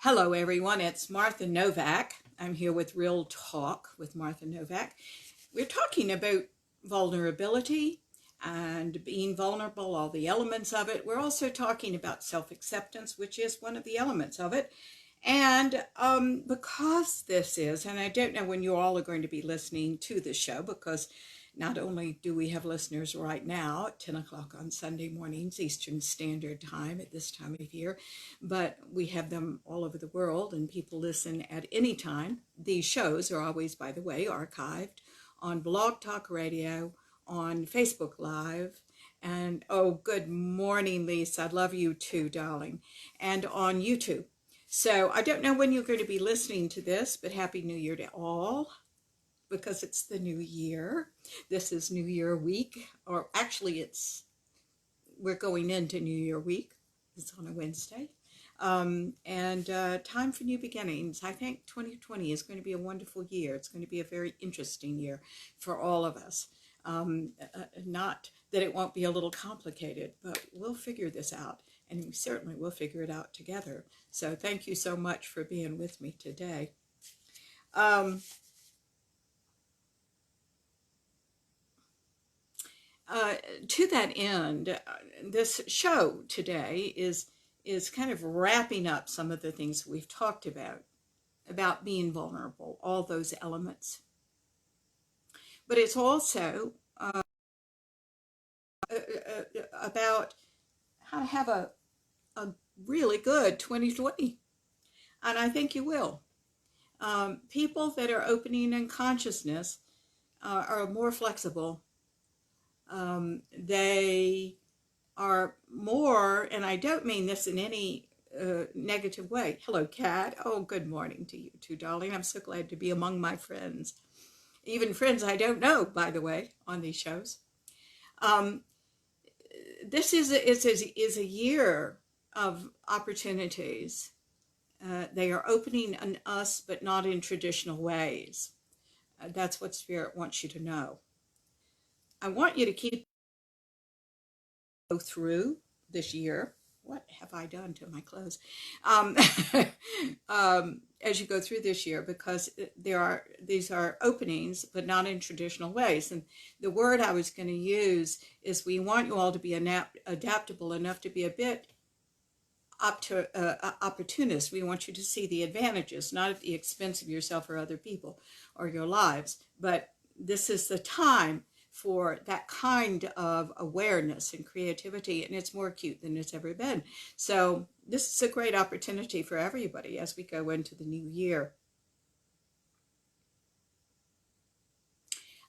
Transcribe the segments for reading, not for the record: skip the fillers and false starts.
Hello, everyone. It's Martha Novak. I'm here with Real Talk with Martha Novak. We're talking about vulnerability and being vulnerable, all the elements of it. We're also talking about self-acceptance, which is one of the elements of it. And because this is, and I don't know when you all are going to be listening to the show, because not only do we have listeners right now at 10 o'clock on Sunday mornings, Eastern Standard Time at this time of year, but we have them all over the world and people listen at any time. These shows are always, by the way, archived on Blog Talk Radio, on Facebook Live, and oh, good morning, Lisa. I love you too, darling. And on YouTube. So I don't know when you're going to be listening to this, but Happy New Year to all, because it's the new year. This is New Year week, or actually we're going into New Year week. It's on a Wednesday. And time for new beginnings. I think 2020 is going to be a wonderful year. It's going to be a very interesting year for all of us. Not that it won't be a little complicated, but we'll figure this out. And we certainly will figure it out together. So thank you so much for being with me today. To that end, this show today is kind of wrapping up some of the things we've talked about being vulnerable, all those elements. But it's also about how to have a really good 2020. And I think you will. People that are opening in consciousness are more flexible. They are more, and I don't mean this in any negative way. Hello, Kat. Oh, good morning to you too, darling. I'm so glad to be among my friends. Even friends I don't know, by the way, on these shows. This is a year of opportunities. They are opening on us, but not in traditional ways. That's what Spirit wants you to know. I want you to keep go through this year. What have I done to my clothes? As you go through this year, because these are openings, but not in traditional ways. And the word I was going to use is we want you all to be adaptable enough to be a bit opportunist. We want you to see the advantages, not at the expense of yourself or other people or your lives. But this is the time for that kind of awareness and creativity, and it's more acute than it's ever been. So this is a great opportunity for everybody as we go into the new year.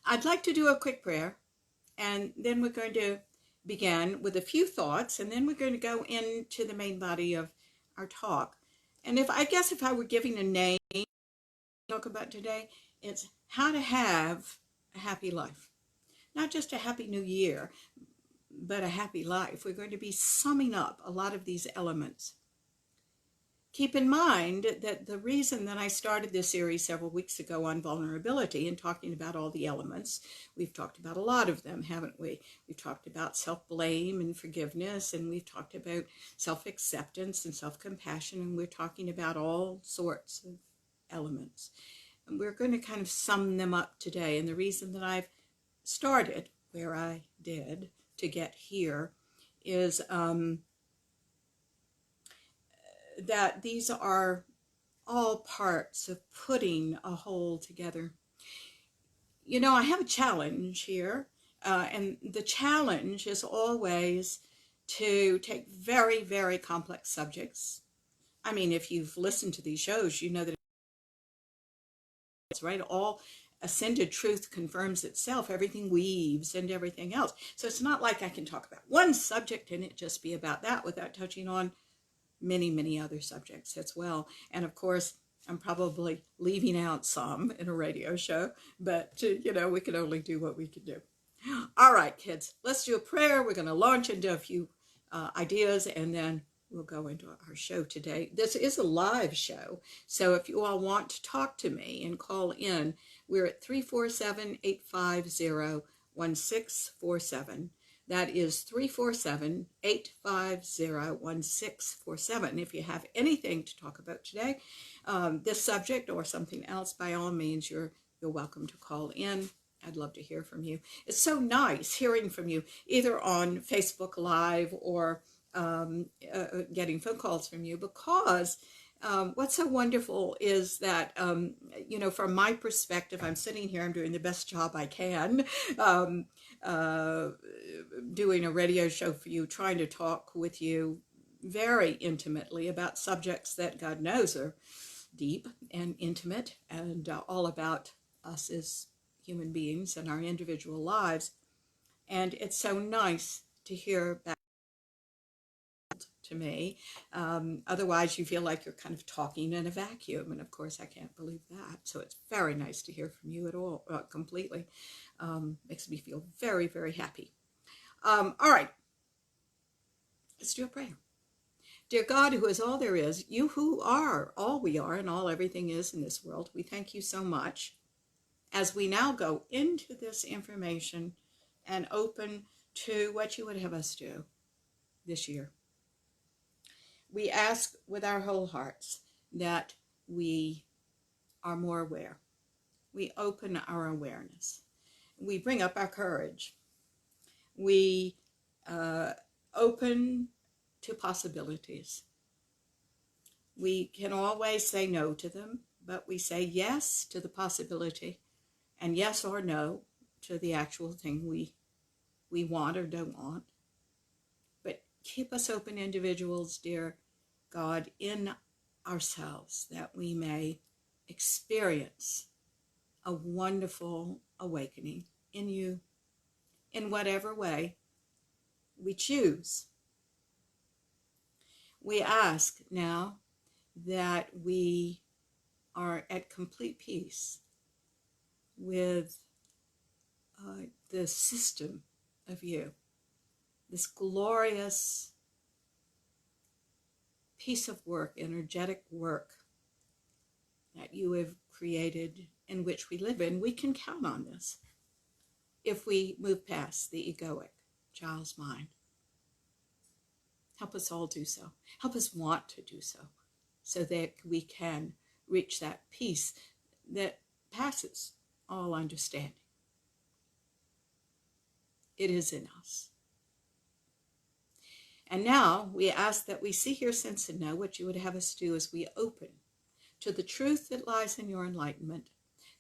I'd like to do a quick prayer, and then we're going to begin with a few thoughts, and then we're going to go into the main body of our talk. And if I were giving a name to talk about today, it's how to have a happy life. Not just a happy new year, but a happy life. We're going to be summing up a lot of these elements. Keep in mind that the reason that I started this series several weeks ago on vulnerability and talking about all the elements, we've talked about a lot of them, haven't we? We've talked about self-blame and forgiveness, and we've talked about self-acceptance and self-compassion, and we're talking about all sorts of elements. And we're going to kind of sum them up today. And the reason that I've started where I did to get here is that these are all parts of putting a whole together. You know, I have a challenge here, and the challenge is always to take very, very complex subjects. I mean, if you've listened to these shows, you know that it's right. All ascended truth confirms itself. Everything weaves and everything else. So it's not like I can talk about one subject and it just be about that without touching on many, many other subjects as well. And of course, I'm probably leaving out some in a radio show, but we can only do what we can do. All right, kids, let's do a prayer. We're going to launch into a few ideas, and then we'll go into our show today. This is a live show, so if you all want to talk to me and call in, we're at 347-850-1647. That is 347-850-1647. If you have anything to talk about today, this subject or something else, by all means, you're welcome to call in. I'd love to hear from you. It's so nice hearing from you, either on Facebook Live or getting phone calls from you, because what's so wonderful is that, from my perspective, I'm sitting here, I'm doing the best job I can, doing a radio show for you, trying to talk with you very intimately about subjects that God knows are deep and intimate and all about us as human beings and our individual lives. And it's so nice to hear back to me. Otherwise, you feel like you're kind of talking in a vacuum. And of course, I can't believe that. So it's very nice to hear from you at all, completely. Makes me feel very, very happy. All right. Let's do a prayer. Dear God, who is all there is, you who are all we are and all everything is in this world, we thank you so much as we now go into this information and open to what you would have us do this year. We ask with our whole hearts that we are more aware. We open our awareness. We bring up our courage. We open to possibilities. We can always say no to them, but we say yes to the possibility and yes or no to the actual thing we want or don't want. But keep us open individuals, dear God, in ourselves, that we may experience a wonderful awakening in you in whatever way we choose. We ask now that we are at complete peace with the system of you, this glorious piece of work, energetic work that you have created in which we live in. We can count on this if we move past the egoic child's mind. Help us all do so. Help us want to do so, so that we can reach that peace that passes all understanding. It is in us. And now we ask that we see, hear, sense, and know what you would have us do as we open to the truth that lies in your enlightenment.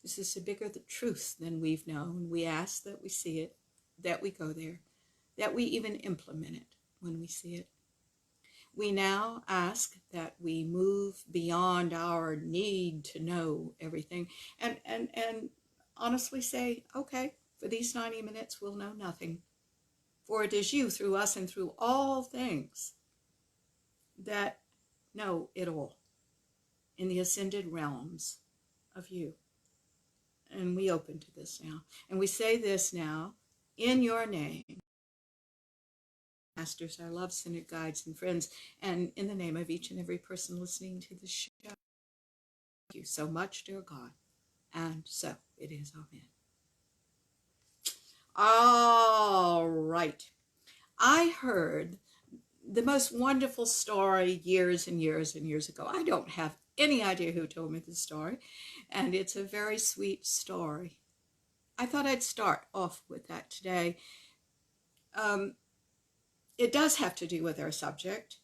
This is a bigger truth than we've known. We ask that we see it, that we go there, that we even implement it when we see it. We now ask that we move beyond our need to know everything and honestly say, okay, for these 90 minutes we'll know nothing. For it is you, through us and through all things, that know it all in the ascended realms of you. And we open to this now. And we say this now in your name. Masters, our love, centered guides and friends, and in the name of each and every person listening to the show. Thank you so much, dear God. And so it is. Amen. All right. I heard the most wonderful story years and years and years ago. I don't have any idea who told me the story, and it's a very sweet story. I thought I'd start off with that today. It does have to do with our subject,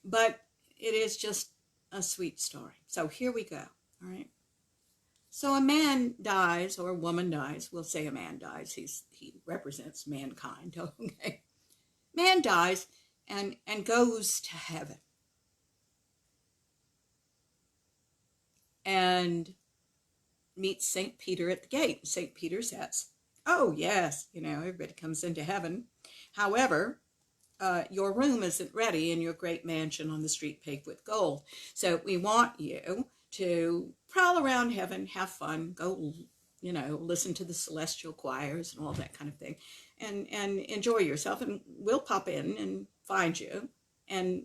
but it is just a sweet story. So here we go, all right? So a man dies, or a woman dies. We'll say a man dies. He represents mankind, okay? Man dies and goes to heaven. And meets St. Peter at the gate. St. Peter says, oh, yes, everybody comes into heaven. However, your room isn't ready in your great mansion on the street paved with gold. So we want you to prowl around heaven, have fun, go, listen to the celestial choirs and all that kind of thing, and enjoy yourself. And we'll pop in and find you and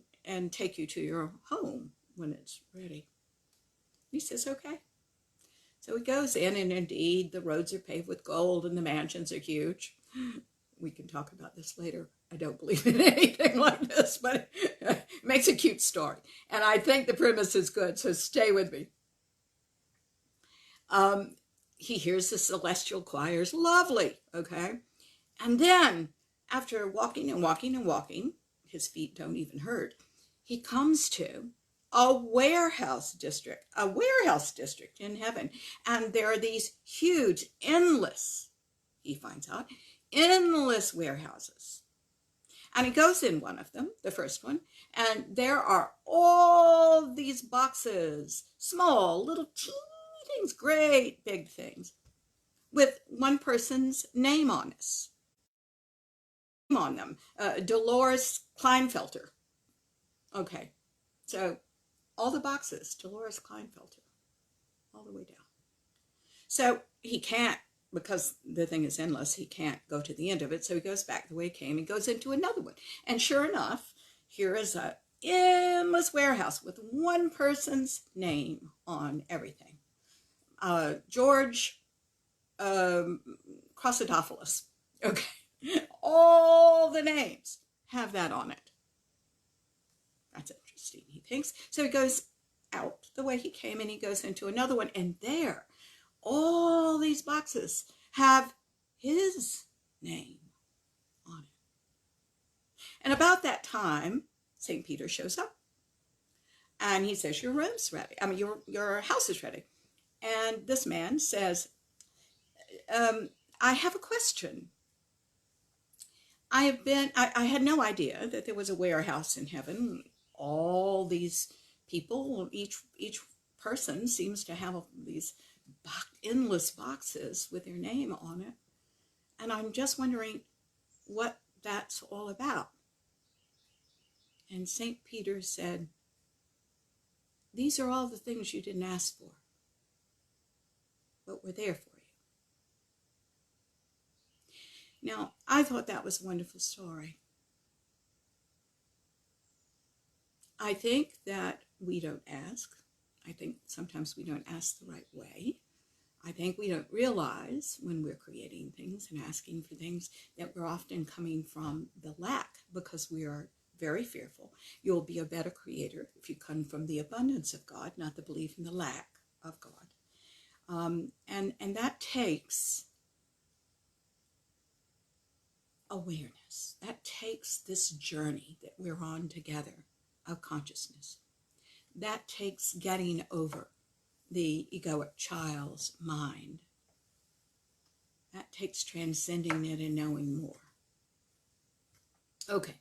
take you to your home when it's ready. He says, okay. So he goes in, and indeed the roads are paved with gold and the mansions are huge. We can talk about this later. I don't believe in anything like this, but it makes a cute story. And I think the premise is good, so stay with me. He hears the celestial choirs, lovely, okay? And then, after walking and walking and walking, his feet don't even hurt, he comes to a warehouse district in heaven. And there are these huge, endless, he finds out, endless warehouses. And he goes in one of them, the first one, and there are all these boxes, small, little teeny things, great big things, with one person's name on them, Dolores Kleinfelter. Okay, so all the boxes, Dolores Kleinfelter, all the way down. So he can't, because the thing is endless, he can't go to the end of it. So he goes back the way he came. He goes into another one. And sure enough, here is an endless warehouse with one person's name on everything. George Chrysodophilus. Okay. All the names have that on it. That's interesting, he thinks. So he goes out the way he came, and he goes into another one. And there, all these boxes have his name on it. And about that time, St. Peter shows up. And he says, your room's ready. I mean, your house is ready. And this man says, I have a question. I had no idea that there was a warehouse in heaven. All these people, each person seems to have these endless boxes with their name on it. And I'm just wondering what that's all about. And St. Peter said, these are all the things you didn't ask for, but were there for you. Now, I thought that was a wonderful story. I think that we don't ask. I think sometimes we don't ask the right way. I think we don't realize when we're creating things and asking for things that we're often coming from the lack, because we are very fearful. You'll be a better creator if you come from the abundance of God, not the belief in the lack of God. And that takes awareness. That takes this journey that we're on together of consciousness. That takes getting over the egoic child's mind. That takes transcending it and knowing more. Okay.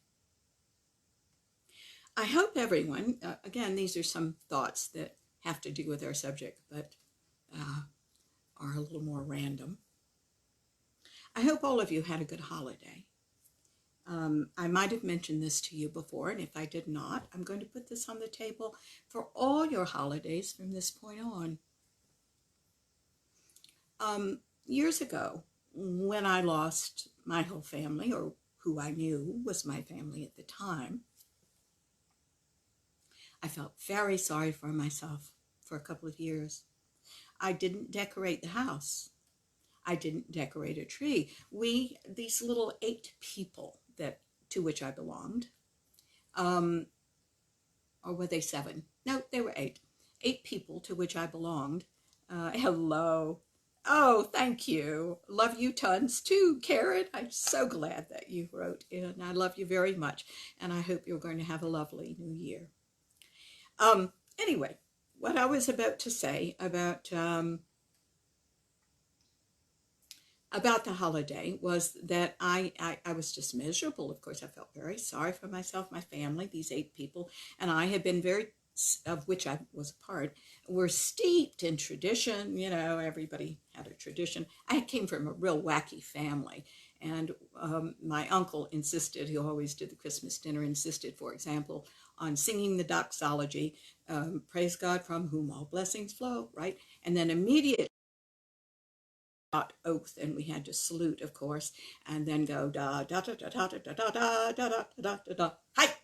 I hope everyone, again, these are some thoughts that have to do with our subject, but are a little more random. I hope all of you had a good holiday. I might have mentioned this to you before, and if I did not, I'm going to put this on the table for all your holidays from this point on. Years ago, when I lost my whole family, or who I knew was my family at the time, I felt very sorry for myself for a couple of years. I didn't decorate the house. I didn't decorate a tree. These little 8 people to which I belonged, or were they 7? No, they were 8. 8 people to which I belonged. Hello. Oh, thank you. Love you tons too, Karen. I'm so glad that you wrote in. I love you very much, and I hope you're going to have a lovely new year. Anyway, what I was about to say about the holiday was that I was just miserable. Of course, I felt very sorry for myself, my family, these 8 people, and I had been of which I was a part, were steeped in tradition. You know, everybody had a tradition. I came from a real wacky family, and my uncle insisted, he always did the Christmas dinner, insisted, for example, on singing the doxology, praise God from whom all blessings flow, right? And then immediately oath, and we had to salute, of course, and then go da da da da da da da da da da da da da da, hi,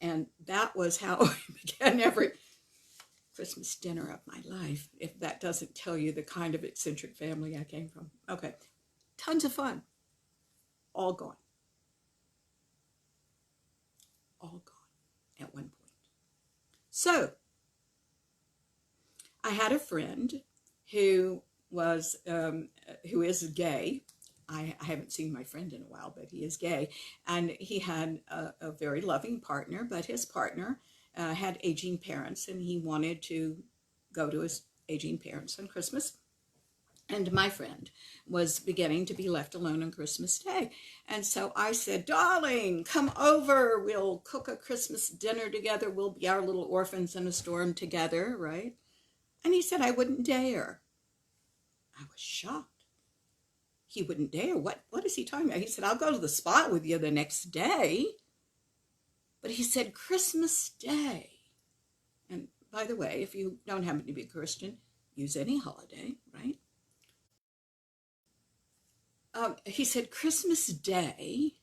and that was how we began every Christmas dinner of my life, if that doesn't tell you the kind of eccentric family I came from. Okay, tons of fun, all gone. All gone at one point. So, I had a friend who is gay. I haven't seen my friend in a while, but he is gay. And he had a very loving partner, but his partner had aging parents, and he wanted to go to his aging parents on Christmas. And my friend was beginning to be left alone on Christmas Day. And so I said, darling, come over. We'll cook a Christmas dinner together. We'll be our little orphans in a storm together, right? And he said, I wouldn't dare. I was shocked. He wouldn't dare. What is he talking about? He said, I'll go to the spa with you the next day. But he said, Christmas Day. And by the way, if you don't happen to be a Christian, use any holiday, right? He said, Christmas Day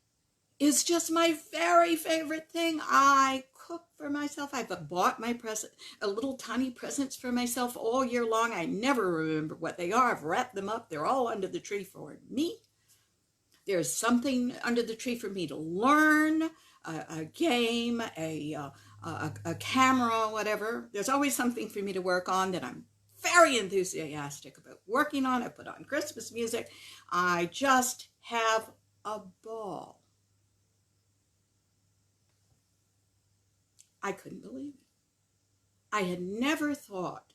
is just my very favorite thing. I cook for myself. I've bought my present, a little tiny presents for myself all year long. I never remember what they are. I've wrapped them up. They're all under the tree for me. There's something under the tree for me to learn, a game, a camera, whatever. There's always something for me to work on that I'm very enthusiastic about working on. I put on Christmas music. I just have a ball. I couldn't believe it. I had never thought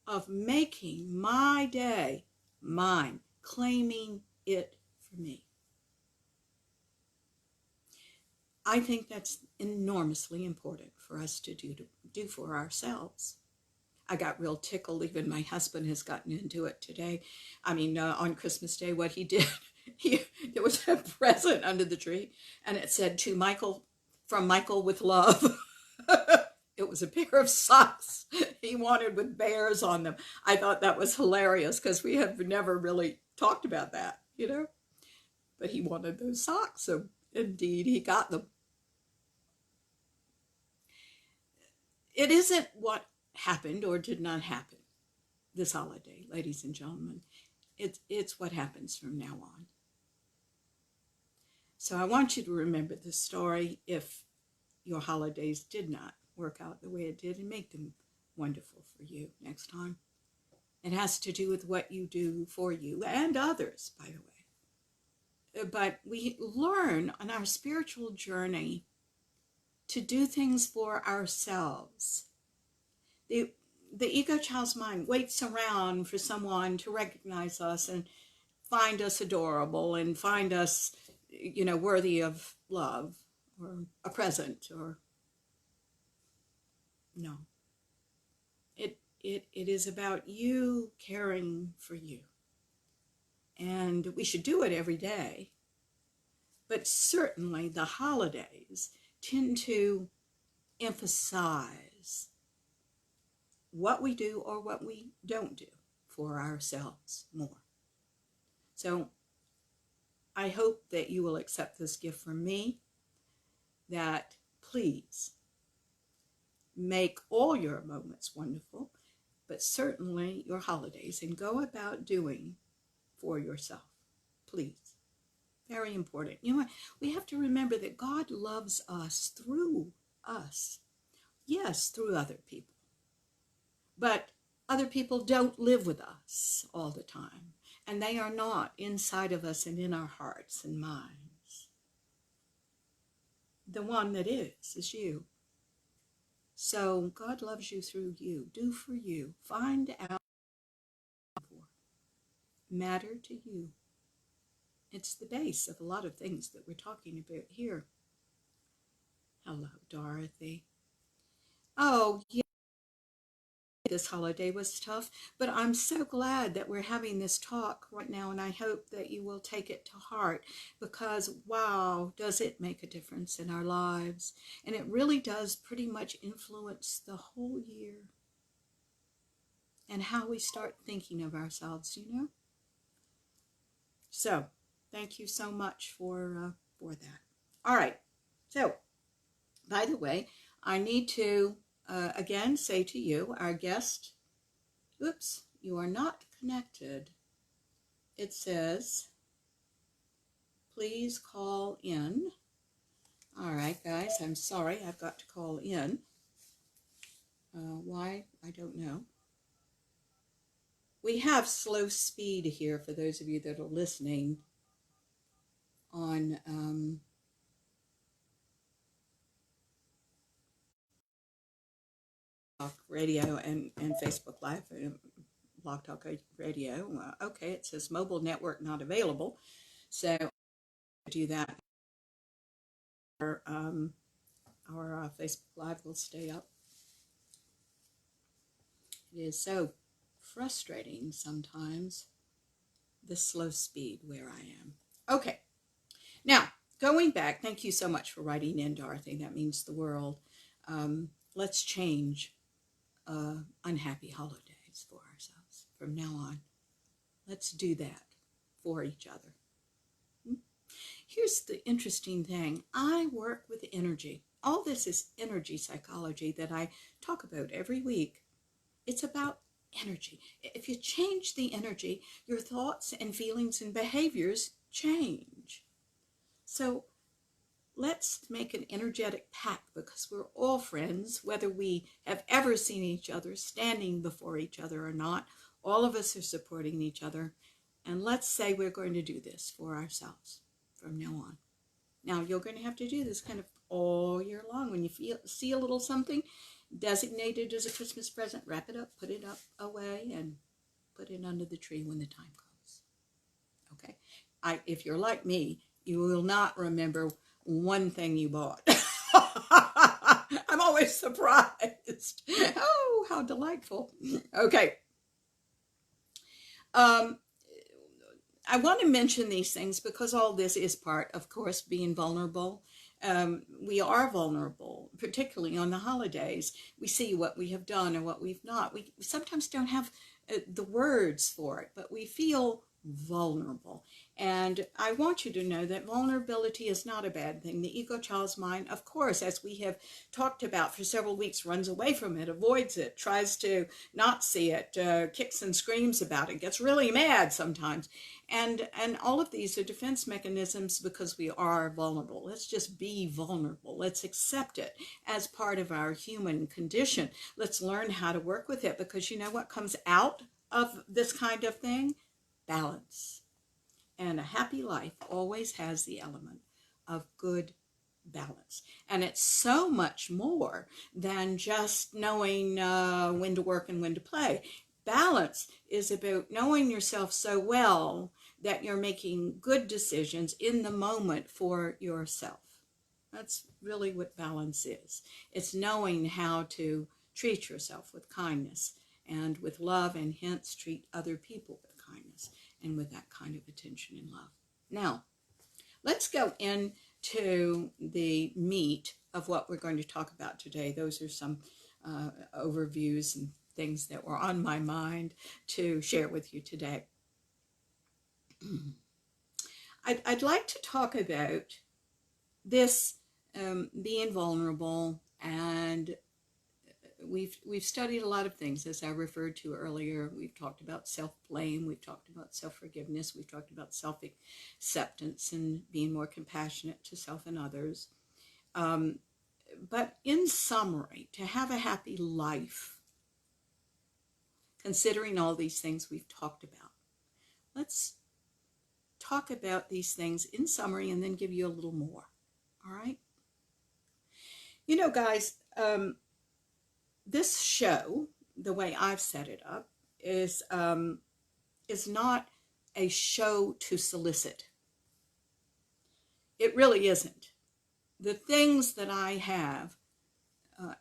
of making my day mine, claiming it for me. I think that's enormously important for us to do for ourselves. I got real tickled. Even my husband has gotten into it today. I mean, on Christmas Day, what he did, there was a present under the tree, and it said, to Michael, from Michael with love. It was a pair of socks he wanted with bears on them. I thought that was hilarious because we have never really talked about that, you know. But he wanted those socks, so indeed he got them. It isn't what happened or did not happen this holiday, ladies and gentlemen. It's what happens from now on. So I want you to remember the story if your holidays did not work out the way it did, and make them wonderful for you next time. It has to do with what you do for you and others, by the way. But we learn on our spiritual journey to do things for ourselves. The ego child's mind waits around for someone to recognize us and find us adorable and find us, worthy of love or a present or no. It is about you caring for you. And we should do it every day. But certainly the holidays tend to emphasize what we do or what we don't do for ourselves more. So I hope that you will accept this gift from me, that please make all your moments wonderful, but certainly your holidays, and go about doing for yourself, please. Very important. You know what? We have to remember that God loves us through us. Yes, through other people. But other people don't live with us all the time. And they are not inside of us and in our hearts and minds. The one that is you. So God loves you through you. Do for you. Find out what matter to you. It's the base of a lot of things that we're talking about here. Hello, Dorothy. Oh, yeah. This holiday was tough, but I'm so glad that we're having this talk right now, and I hope that you will take it to heart, because wow, does it make a difference in our lives. And it really does pretty much influence the whole year and how we start thinking of ourselves, So thank you so much for that. All right. So, by the way, I need to again say to you, our guest, oops, you are not connected. It says, please call in. All right, guys, I'm sorry, I've got to call in. Why? I don't know. We have slow speed here for those of you that are listening on radio and Facebook Live, Blog Talk Radio. Okay, it says mobile network not available. So do that. Our Facebook Live will stay up. It is so frustrating sometimes, the slow speed where I am. Okay, now going back, thank you so much for writing in, Dorothy. That means the world. Let's change unhappy holidays for ourselves from now on. Let's do that for each other. Here's the interesting thing. I work with energy. All this is energy psychology that I talk about every week. It's about energy. If you change the energy, your thoughts and feelings and behaviors change. So let's make an energetic pact, because we're all friends, whether we have ever seen each other standing before each other or not. All of us are supporting each other. And let's say we're going to do this for ourselves from now on. Now, you're going to have to do this kind of all year long. When you see a little something designated as a Christmas present, wrap it up, put it up away, and put it under the tree when the time comes. Okay? If you're like me, you will not remember one thing you bought. I'm always surprised. Oh, how delightful. Okay. I want to mention these things because all this is part, of course, being vulnerable. We are vulnerable, particularly on the holidays. We see what we have done and what we've not. We sometimes don't have the words for it, but we feel vulnerable. And I want you to know that vulnerability is not a bad thing. The ego child's mind, of course, as we have talked about for several weeks, runs away from it, avoids it, tries to not see it, kicks and screams about it, gets really mad sometimes. And all of these are defense mechanisms because we are vulnerable. Let's just be vulnerable. Let's accept it as part of our human condition. Let's learn how to work with it, because you know what comes out of this kind of thing? Balance. And a happy life always has the element of good balance. And it's so much more than just knowing when to work and when to play. Balance is about knowing yourself so well that you're making good decisions in the moment for yourself. That's really what balance is. It's knowing how to treat yourself with kindness and with love, and hence treat other people with kindness and with that kind of attention and love. Now, let's go into the meat of what we're going to talk about today. Those are some overviews and things that were on my mind to share with you today. I'd like to talk about this being vulnerable, and we've studied a lot of things, as I referred to earlier. We've talked about self-blame, we've talked about self-forgiveness, we've talked about self-acceptance and being more compassionate to self and others. But in summary, to have a happy life, considering all these things we've talked about, let's talk about these things in summary and then give you a little more. All right? You know, guys, this show, the way I've set it up, is not a show to solicit. It really isn't. The things that I have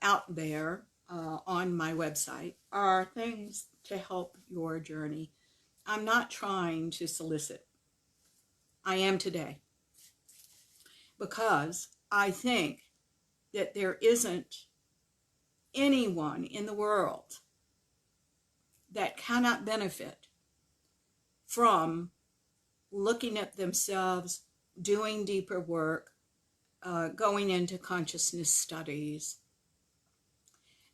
out there on my website are things to help your journey. I'm not trying to solicit. I am today, because I think that there isn't anyone in the world that cannot benefit from looking at themselves, doing deeper work, going into consciousness studies,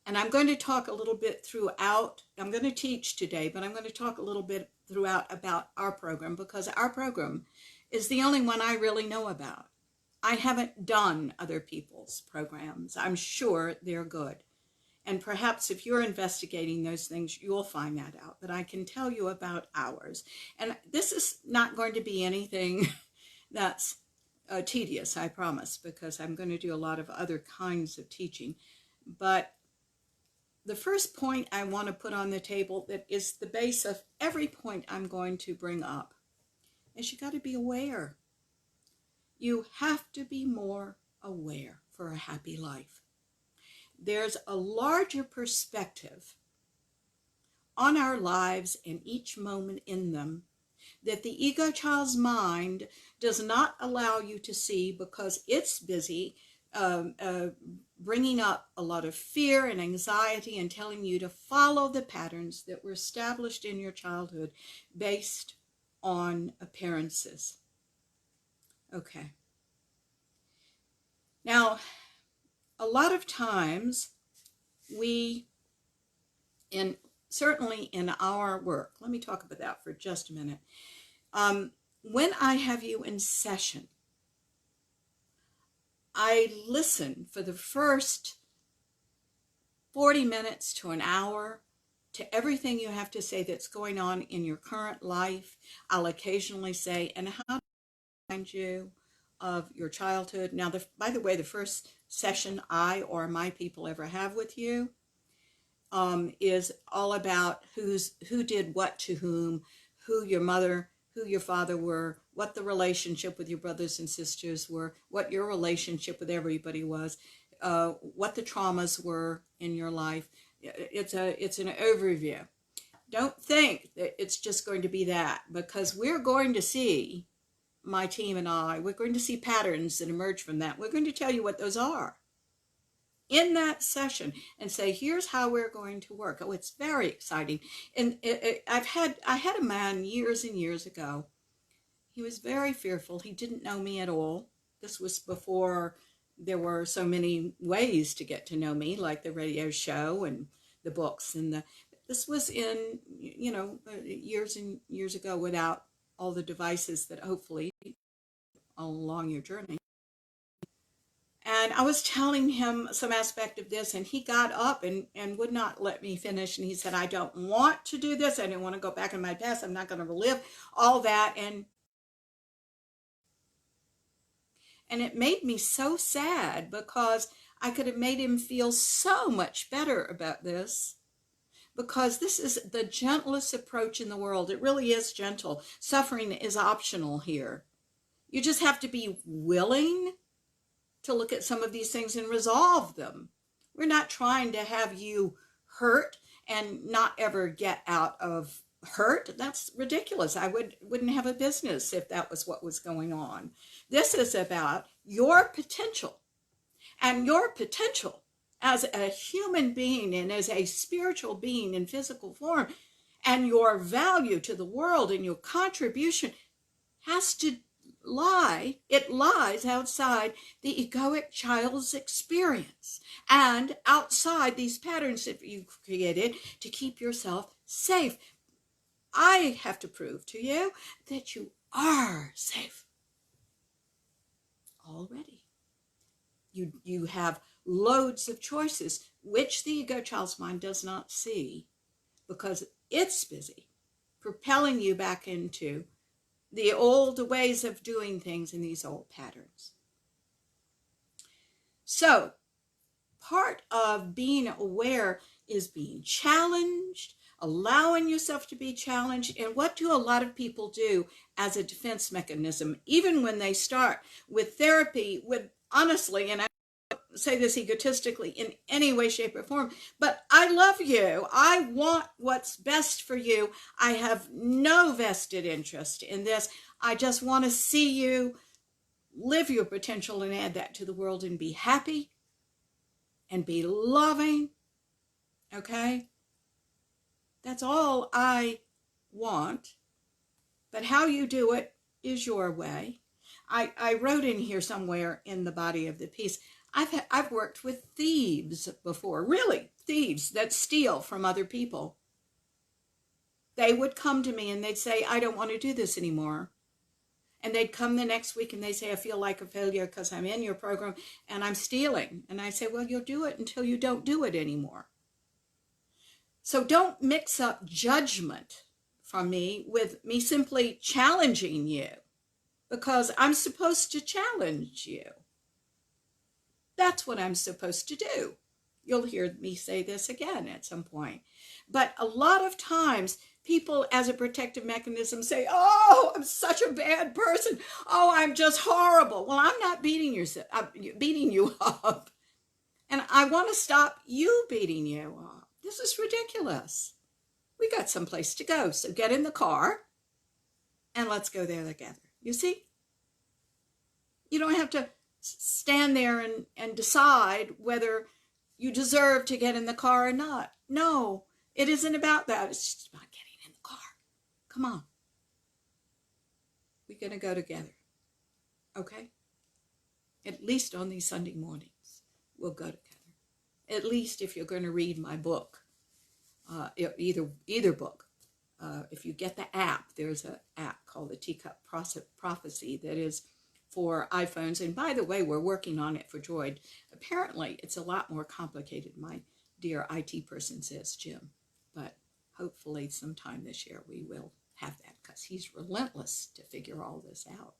And I'm going to talk a little bit throughout. I'm going to teach today, but I'm going to talk a little bit throughout about our program, because our program is the only one I really know about. I haven't done other people's programs. I'm sure they're good. And perhaps if you're investigating those things, you'll find that out. But I can tell you about ours. And this is not going to be anything that's tedious, I promise, because I'm going to do a lot of other kinds of teaching. But the first point I want to put on the table, that is the base of every point I'm going to bring up, is you got to be aware. You have to be more aware for a happy life. There's a larger perspective on our lives and each moment in them that the ego child's mind does not allow you to see, because it's busy bringing up a lot of fear and anxiety and telling you to follow the patterns that were established in your childhood based on appearances. Okay. Now, a lot of times we, certainly in our work, let me talk about that for just a minute. When I have you in session, I listen for the first 40 minutes to an hour to everything you have to say that's going on in your current life. I'll occasionally say, and how to remind you of your childhood. Now, by the way, the first session I or my people ever have with you is all about who did what to whom, who your mother, who your father were, what the relationship with your brothers and sisters were, what your relationship with everybody was, what the traumas were in your life. It's an overview. Don't think that it's just going to be that, because we're going to see, my team and I, we're going to see patterns that emerge from that. We're going to tell you what those are in that session and say, here's how we're going to work. Oh, it's very exciting. And I had a man years and years ago. He was very fearful. He didn't know me at all. This was before there were so many ways to get to know me, like the radio show and the books. And this was in, years and years ago, without all the devices that hopefully all along your journey. And I was telling him some aspect of this, and he got up and would not let me finish. And he said, I don't want to do this. I didn't want to go back in my past. I'm not going to relive all that. And it made me so sad, because I could have made him feel so much better about this, because this is the gentlest approach in the world. It really is gentle. Suffering is optional here. You just have to be willing to look at some of these things and resolve them. We're not trying to have you hurt and not ever get out of hurt. That's ridiculous. I wouldn't have a business if that was what was going on. This is about your potential, and your potential as a human being and as a spiritual being in physical form, and your value to the world and your contribution has to lies outside the egoic child's experience and outside these patterns that you've created to keep yourself safe. I have to prove to you that you are safe already. You have loads of choices, which the ego child's mind does not see, because it's busy propelling you back into the old ways of doing things in these old patterns. So part of being aware is being challenged, allowing yourself to be challenged. And what do a lot of people do as a defense mechanism, even when they start with therapy, with honestly, and I don't say this egotistically in any way, shape, or form, but I love you. I want what's best for you. I have no vested interest in this. I just want to see you live your potential and add that to the world and be happy and be loving. Okay? That's all I want. But how you do it is your way. I wrote in here somewhere in the body of the piece, I've worked with thieves before, really, thieves that steal from other people. They would come to me and they'd say, I don't want to do this anymore. And they'd come the next week and they say, I feel like a failure because I'm in your program and I'm stealing. And I say, well, you'll do it until you don't do it anymore. So don't mix up judgment from me with me simply challenging you, because I'm supposed to challenge you. That's what I'm supposed to do. You'll hear me say this again at some point. But a lot of times, people as a protective mechanism say, oh, I'm such a bad person. Oh, I'm just horrible. Well, I'm not beating you up. And I want to stop you beating you up. This is ridiculous. We got someplace to go. So get in the car and let's go there together. You see? You don't have to stand there and decide whether you deserve to get in the car or not. No, it isn't about that. It's just about getting in the car. Come on. We're going to go together. Okay? At least on these Sunday mornings, we'll go together. At least if you're going to read my book, either book. If you get the app, there's an app called the Teacup Prophecy that is for iPhones. And by the way, we're working on it for Droid. Apparently, it's a lot more complicated, my dear IT person says, Jim. But hopefully sometime this year we will have that, because he's relentless to figure all this out.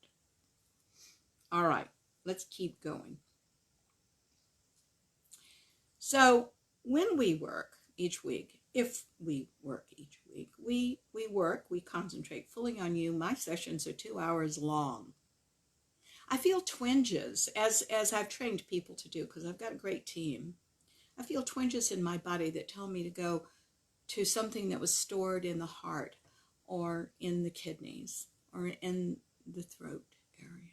All right, let's keep going. So when we work each week, if we work each week, we concentrate fully on you. My sessions are 2 hours long. I feel twinges, as I've trained people to do, because I've got a great team. I feel twinges in my body that tell me to go to something that was stored in the heart or in the kidneys or in the throat area.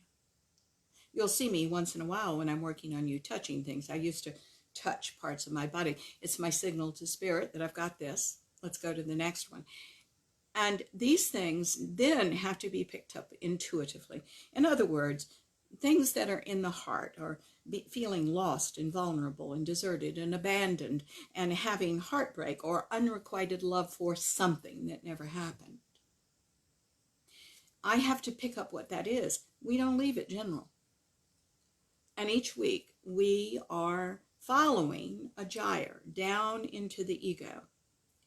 You'll see me once in a while when I'm working on you touching things. I used to touch parts of my body. It's my signal to spirit that I've got this. Let's go to the next one. And these things then have to be picked up intuitively. In other words, things that are in the heart, or feeling lost and vulnerable and deserted and abandoned and having heartbreak or unrequited love for something that never happened. I have to pick up what that is. We don't leave it general. And each week we are following a gyre down into the ego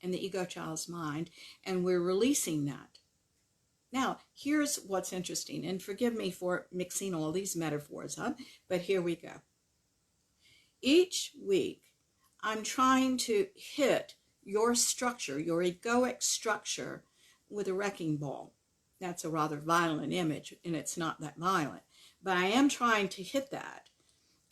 and the ego child's mind, and we're releasing that. Now, here's what's interesting, and forgive me for mixing all these metaphors up, but here we go. Each week, I'm trying to hit your structure, your egoic structure, with a wrecking ball. That's a rather violent image, and it's not that violent, but I am trying to hit that.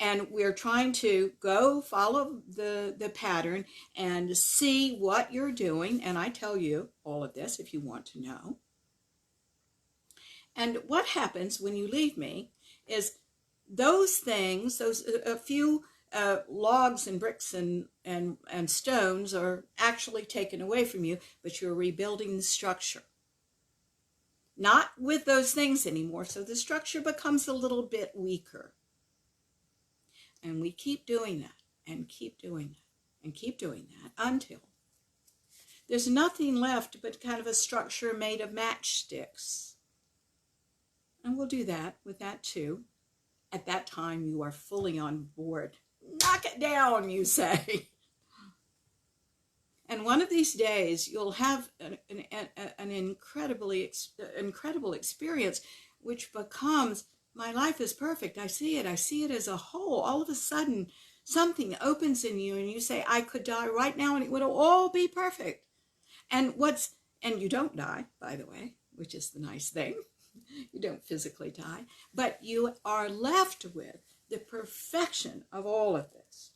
And we're trying to go follow the pattern and see what you're doing. And I tell you all of this if you want to know. And what happens when you leave me is those things, those a few logs and bricks and stones are actually taken away from you, but you're rebuilding the structure. Not with those things anymore, so the structure becomes a little bit weaker. And we keep doing that, and keep doing that, and keep doing that until there's nothing left but kind of a structure made of matchsticks. And we'll do that with that too. At that time, you are fully on board. Knock it down, you say. And one of these days, you'll have an incredible experience, which becomes, my life is perfect. I see it as a whole. All of a sudden, something opens in you and you say, I could die right now and it would all be perfect. And you don't die, by the way, which is the nice thing. You don't physically die, but you are left with the perfection of all of this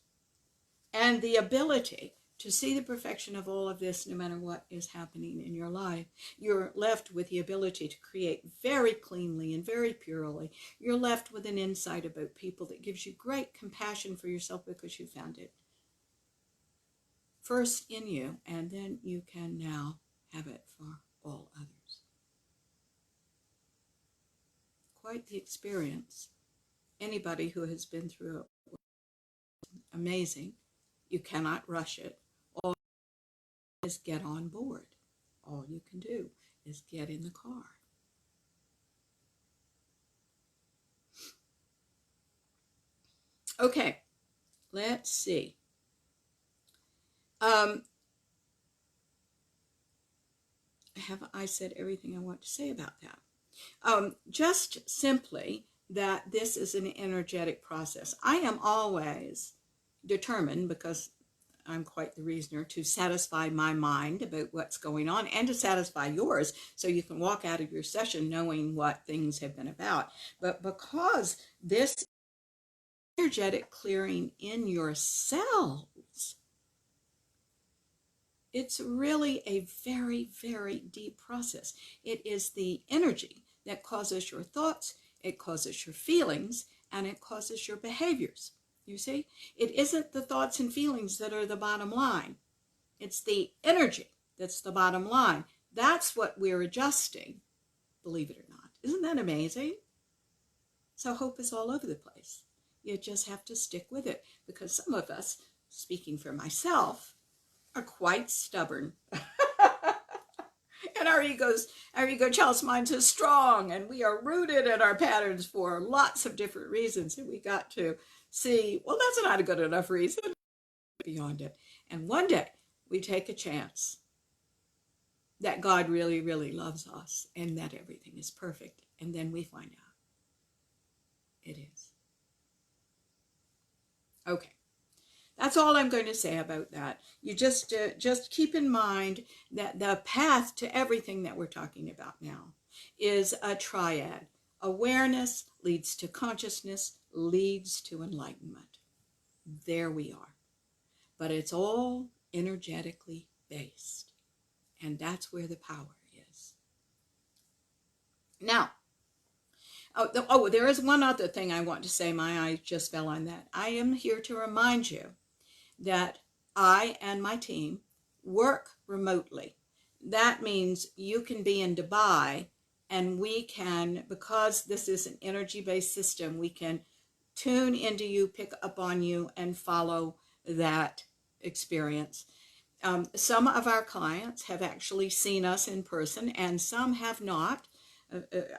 and the ability to see the perfection of all of this no matter what is happening in your life. You're left with the ability to create very cleanly and very purely. You're left with an insight about people that gives you great compassion for yourself because you found it first in you, and then you can now have it for all others. Quite the experience. Anybody who has been through it amazing. You cannot rush it. All you can do is get on board. All you can do is get in the car. Okay, let's see. Have I said everything I want to say about that? Just simply that this is an energetic process. I am always determined, because I'm quite the reasoner, to satisfy my mind about what's going on and to satisfy yours, so you can walk out of your session knowing what things have been about. But because this energetic clearing in your cells, it's really a very, very deep process. It is the energy that causes your thoughts, it causes your feelings, and it causes your behaviors. You see, it isn't the thoughts and feelings that are the bottom line. It's the energy that's the bottom line. That's what we're adjusting, believe it or not. Isn't that amazing? So hope is all over the place. You just have to stick with it, because some of us, speaking for myself, are quite stubborn. And our ego chalice minds is strong, and we are rooted in our patterns for lots of different reasons. And we got to see, well, that's not a good enough reason, beyond it. And one day we take a chance that God really, really loves us and that everything is perfect. And then we find out it is. Okay. That's all I'm going to say about that. You just keep in mind that the path to everything that we're talking about now is a triad. Awareness leads to consciousness, leads to enlightenment. There we are. But it's all energetically based. And that's where the power is. Now, there is one other thing I want to say. My eyes just fell on that. I am here to remind you that I and my team work remotely. That means you can be in Dubai, and we can, because this is an energy-based system, we can tune into you, pick up on you, and follow that experience. Some of our clients have actually seen us in person, and some have not.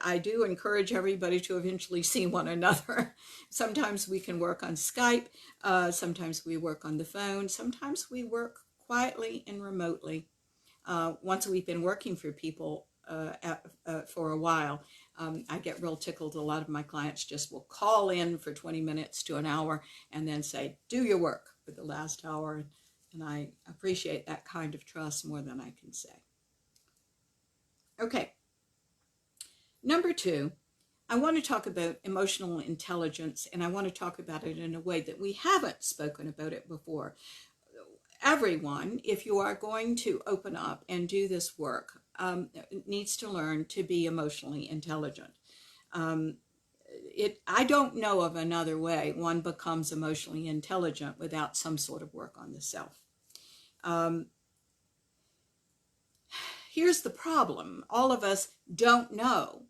I do encourage everybody to eventually see one another. Sometimes we can work on Skype. Sometimes we work on the phone. Sometimes we work quietly and remotely. Once we've been working for people for a while, I get real tickled. A lot of my clients just will call in for 20 minutes to an hour and then say, do your work for the last hour. And I appreciate that kind of trust more than I can say. Okay. Number 2, I want to talk about emotional intelligence, and I want to talk about it in a way that we haven't spoken about it before. Everyone, if you are going to open up and do this work, needs to learn to be emotionally intelligent. I don't know of another way one becomes emotionally intelligent without some sort of work on the self. Here's the problem. All of us don't know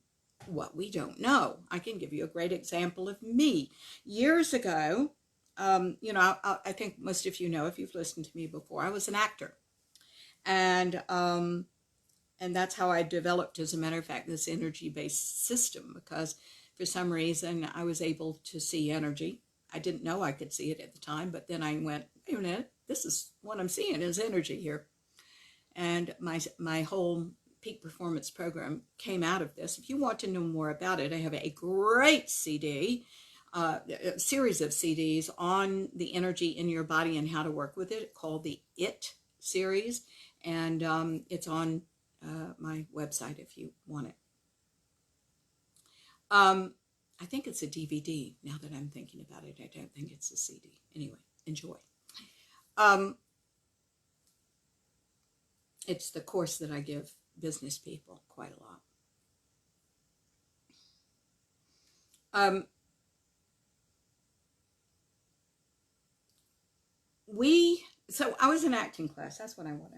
what we don't know. I can give you a great example of me. Years ago, I think most of you know, if you've listened to me before, I was an actor. And that's how I developed, as a matter of fact, this energy-based system, because for some reason I was able to see energy. I didn't know I could see it at the time, but then I went, wait a minute, this is what I'm seeing is energy here. And my whole peak performance program came out of this. If you want to know more about it, I have a great CD, a series of CDs on the energy in your body and how to work with it, called the IT series. And it's on my website if you want it. I think it's a DVD now that I'm thinking about it. I don't think it's a CD. Anyway, enjoy. It's the course that I give business people quite a lot. So I was in acting class. That's what I want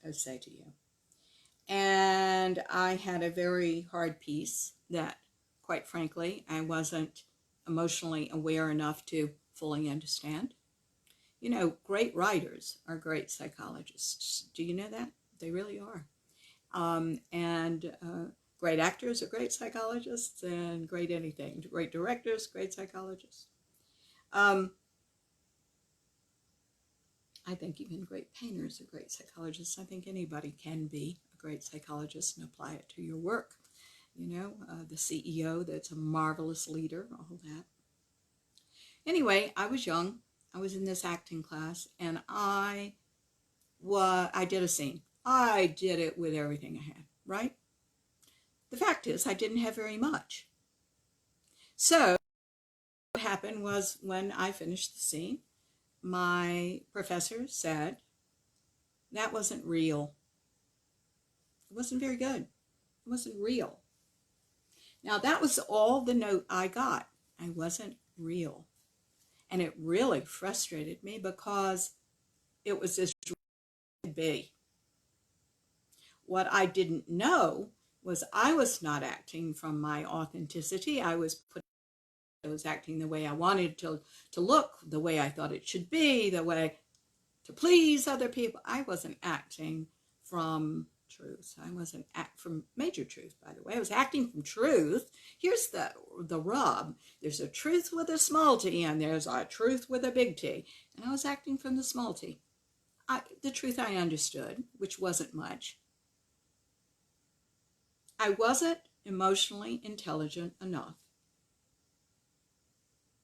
to say to you. And I had a very hard piece that, quite frankly, I wasn't emotionally aware enough to fully understand. You know, great writers are great psychologists. Do you know that? They really are. And great actors are great psychologists, and great anything. Great directors, great psychologists. I think even great painters are great psychologists. I think anybody can be a great psychologist and apply it to your work. You know, the CEO that's a marvelous leader, all that. Anyway, I was young. I was in this acting class, and I did a scene. I did it with everything I had, right? The fact is, I didn't have very much. So what happened was, when I finished the scene, my professor said, that wasn't real. It wasn't very good. It wasn't real. Now, that was all the note I got. I wasn't real. And it really frustrated me, because it was as real as it could be. What I didn't know was I was not acting from my authenticity. I was acting the way I wanted to look, the way I thought it should be, the way to please other people. I wasn't acting from truth. I wasn't from major truth, by the way. I was acting from truth. Here's the rub. There's a truth with a small t, and there's a truth with a big T. And I was acting from the small t. The truth I understood, which wasn't much. I wasn't emotionally intelligent enough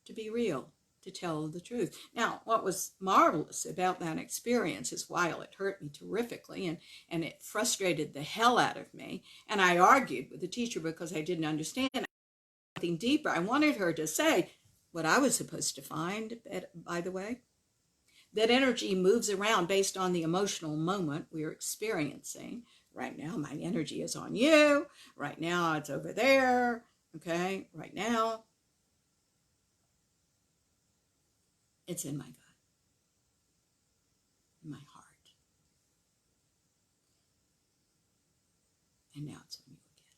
to be real, to tell the truth. Now, what was marvelous about that experience is, while it hurt me terrifically and it frustrated the hell out of me, and I argued with the teacher because I didn't understand something deeper. I wanted her to say what I was supposed to find, by the way, that energy moves around based on the emotional moment we're experiencing. Right now, my energy is on you. Right now, it's over there. Okay, right now, it's in my gut, in my heart. And now it's on you again.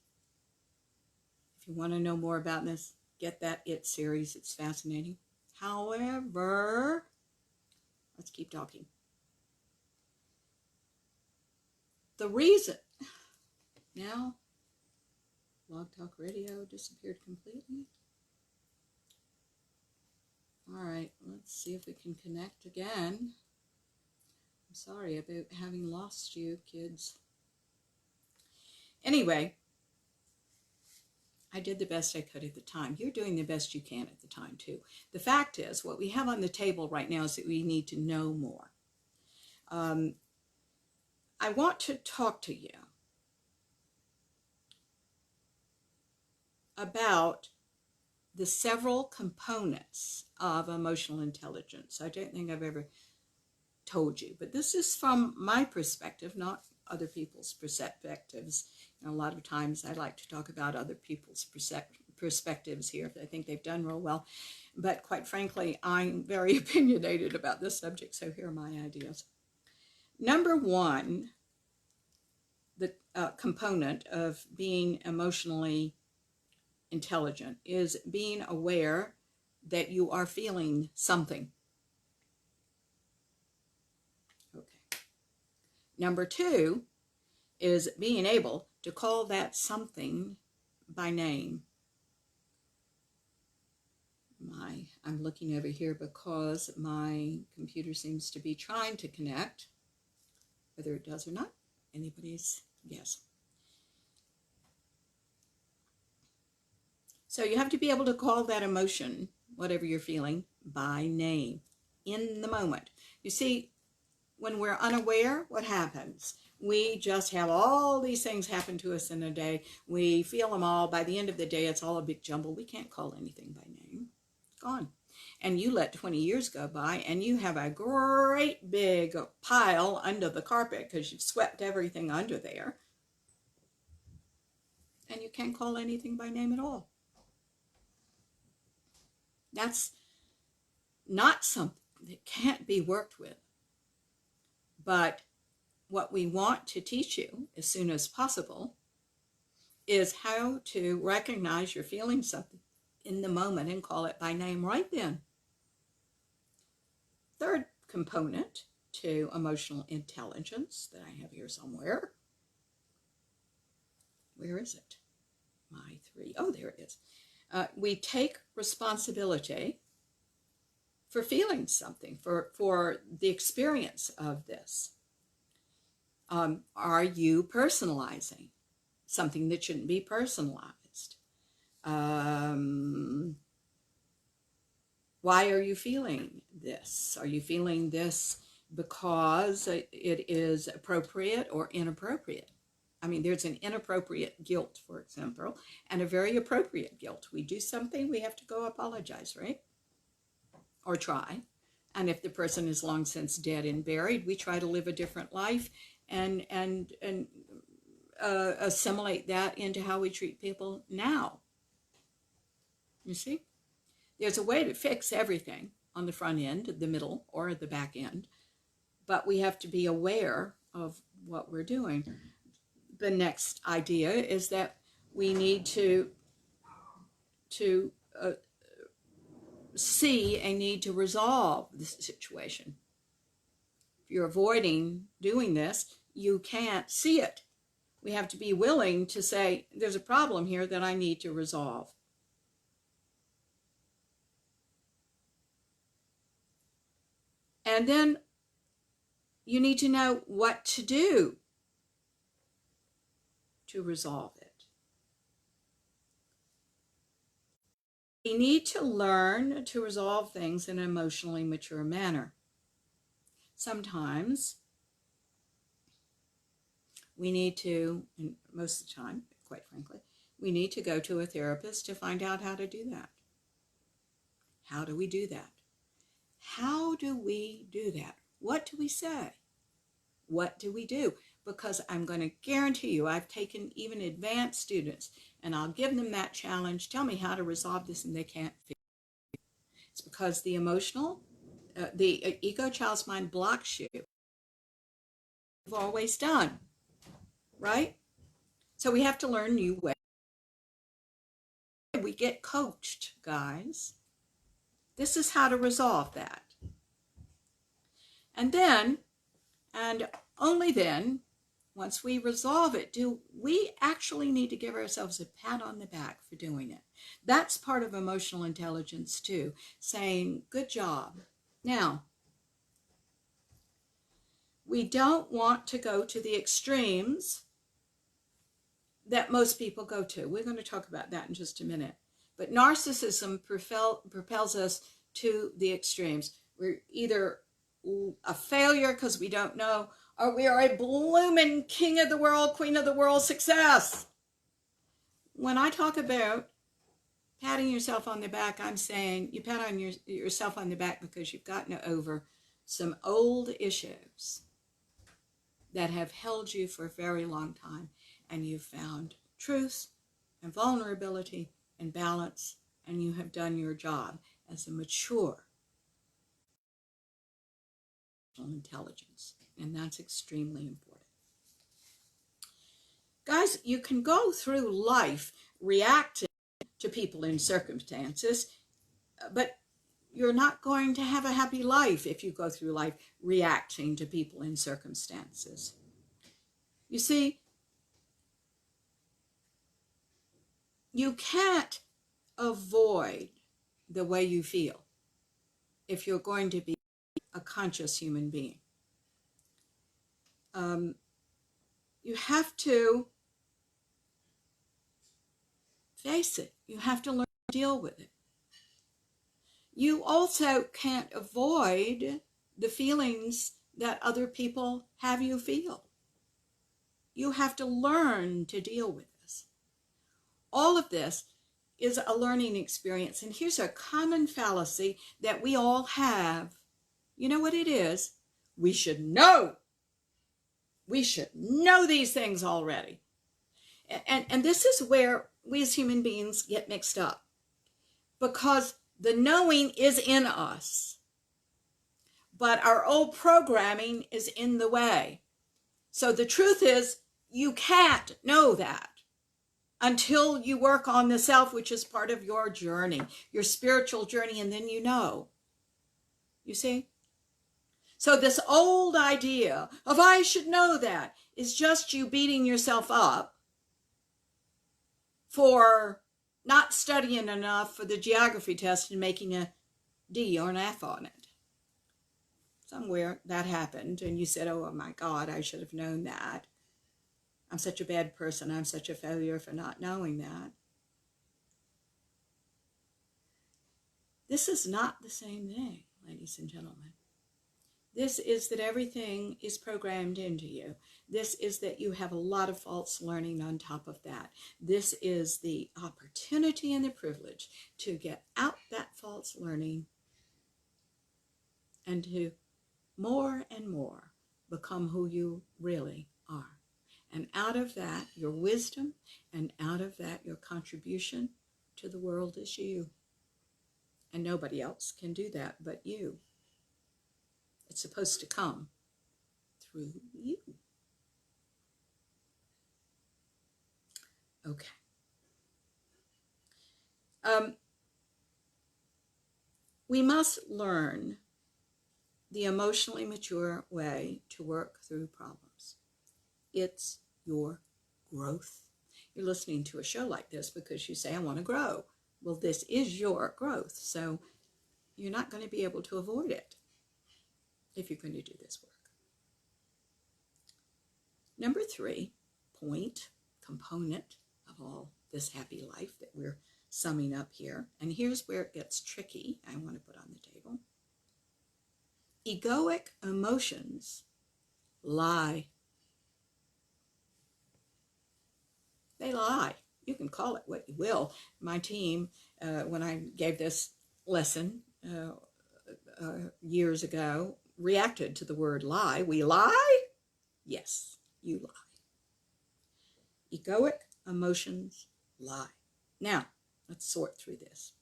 If you want to know more about this, get that It series. It's fascinating. However, let's keep talking. The reason, now, Blog Talk Radio disappeared completely. All right, let's see if we can connect again. I'm sorry about having lost you, kids. Anyway, I did the best I could at the time. You're doing the best you can at the time, too. The fact is, what we have on the table right now is that we need to know more. I want to talk to you about the several components of emotional intelligence. I don't think I've ever told you, but this is from my perspective, not other people's perspectives. And a lot of times I like to talk about other people's perspectives here. I think they've done real well. But quite frankly, I'm very opinionated about this subject, so here are my ideas. Number one, the component of being emotionally intelligent is being aware that you are feeling something. Okay. Number two is being able to call that something by name. I'm looking over here because my computer seems to be trying to connect. Whether it does or not, anybody's guess. So you have to be able to call that emotion, whatever you're feeling, by name, in the moment. You see, when we're unaware, what happens? We just have all these things happen to us in a day. We feel them all. By the end of the day, it's all a big jumble. We can't call anything by name. It's gone. And you let 20 years go by, and you have a great big pile under the carpet because you've swept everything under there. And you can't call anything by name at all. That's not something that can't be worked with. But what we want to teach you as soon as possible is how to recognize you're feeling something in the moment and call it by name right then. Third component to emotional intelligence that I have here somewhere. Where is it? My 3. Oh, there it is. We take responsibility for feeling something, for the experience of this. Are you personalizing something that shouldn't be personalized? Why are you feeling this? Are you feeling this because it is appropriate or inappropriate? I mean, there's an inappropriate guilt, for example, and a very appropriate guilt. We do something, we have to go apologize, right? Or try. And if the person is long since dead and buried, we try to live a different life and assimilate that into how we treat people now. You see? There's a way to fix everything on the front end, the middle, or the back end, but we have to be aware of what we're doing. The next idea is that we need to see a need to resolve this situation. If you're avoiding doing this, you can't see it. We have to be willing to say, there's a problem here that I need to resolve. And then you need to know what to do to resolve it. We need to learn to resolve things in an emotionally mature manner. Sometimes we need to, and most of the time, quite frankly, we need to go to a therapist to find out how to do that. How do we do that? How do we do that? What do we say? What do we do? Because I'm going to guarantee you, I've taken even advanced students and I'll give them that challenge. Tell me how to resolve this, and they can't figure it. It's because the emotional, the ego child's mind blocks you. We've always done, right? So we have to learn new ways. We get coached, guys. This is how to resolve that. And then, and only then, once we resolve it, do we actually need to give ourselves a pat on the back for doing it. That's part of emotional intelligence too, saying, good job. Now, we don't want to go to the extremes that most people go to. We're going to talk about that in just a minute. But narcissism propels us to the extremes. We're either a failure because we don't know, or we are a blooming king of the world, queen of the world success. When I talk about patting yourself on the back, I'm saying you pat on yourself on the back because you've gotten over some old issues that have held you for a very long time, and you've found truth and vulnerability and balance, and you have done your job as a mature intelligence, and that's extremely important. Guys, you can go through life reacting to people and circumstances, but you're not going to have a happy life if you go through life reacting to people and circumstances. You see, you can't avoid the way you feel if you're going to be a conscious human being. You have to face it. You have to learn to deal with it. You also can't avoid the feelings that other people have you feel. You have to learn to deal with this. All of this is a learning experience. And here's a common fallacy that we all have. You know what it is? We should know. We should know these things already. And this is where we as human beings get mixed up. Because the knowing is in us. But our old programming is in the way. So the truth is, you can't know that until you work on the self, which is part of your journey, your spiritual journey, and then you know. You see? So this old idea of I should know that is just you beating yourself up for not studying enough for the geography test and making a D or an F on it. Somewhere that happened and you said, oh my God, I should have known that. I'm such a bad person. I'm such a failure for not knowing that. This is not the same thing, ladies and gentlemen. This is that everything is programmed into you. This is that you have a lot of false learning on top of that. This is the opportunity and the privilege to get out that false learning and to more and more become who you really are. And out of that, your wisdom, and out of that, your contribution to the world is you. And nobody else can do that but you. It's supposed to come through you. Okay. We must learn the emotionally mature way to work through problems. It's your growth. You're listening to a show like this because you say, I want to grow. Well, this is your growth. So you're not going to be able to avoid it if you're going to do this work. Number 3, component of all this happy life that we're summing up here. And here's where it gets tricky. I want to put on the table. Egoic emotions lie. They lie. You can call it what you will. My team, when I gave this lesson years ago, reacted to the word lie. We lie? Yes, you lie. Egoic emotions lie. Now, let's sort through this.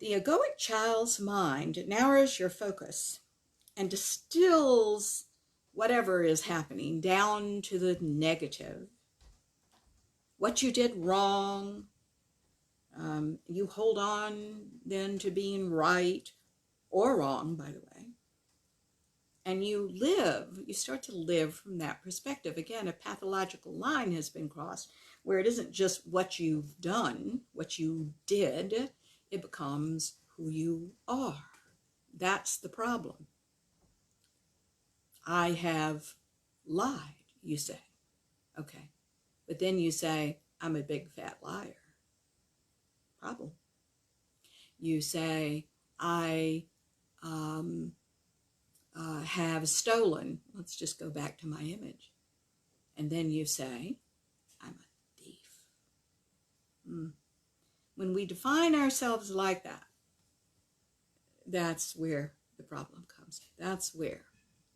The egoic child's mind narrows your focus and distills whatever is happening down to the negative. What you did wrong, you hold on then to being right or wrong, by the way. And you start to live from that perspective. Again, a pathological line has been crossed where it isn't just what you've done, what you did, it becomes who you are. That's the problem. I have lied, you say. Okay. But then you say, I'm a big fat liar. Problem. You say, I have stolen. Let's just go back to my image. And then you say, I'm a thief. When we define ourselves like that, that's where the problem comes in. That's where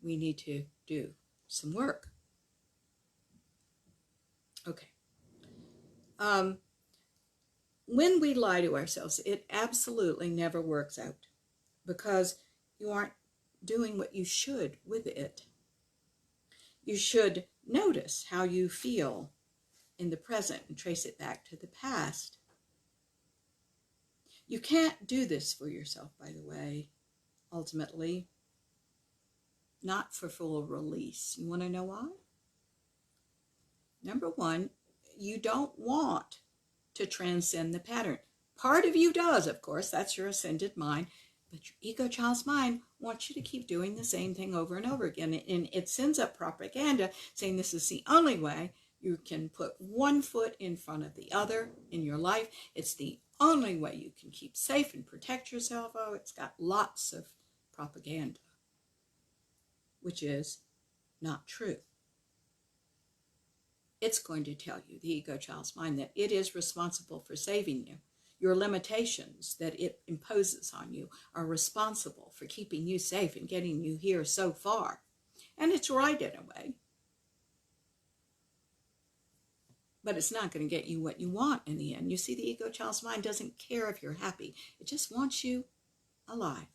we need to do some work. Okay. When we lie to ourselves, it absolutely never works out because you aren't doing what you should with it. You should notice how you feel in the present and trace it back to the past. You can't do this for yourself, by the way, ultimately, not for full release. You want to know why? Number 1, you don't want to transcend the pattern. Part of you does, of course, that's your ascended mind, but your ego child's mind wants you to keep doing the same thing over and over again. And it sends up propaganda saying this is the only way you can put one foot in front of the other in your life. It's the only way you can keep safe and protect yourself. Oh, it's got lots of propaganda, which is not true. It's going to tell you, the ego child's mind, that it is responsible for saving you. Your limitations that it imposes on you are responsible for keeping you safe and getting you here so far. And it's right in a way. But it's not going to get you what you want in the end. You see, the ego child's mind doesn't care if you're happy. It just wants you alive.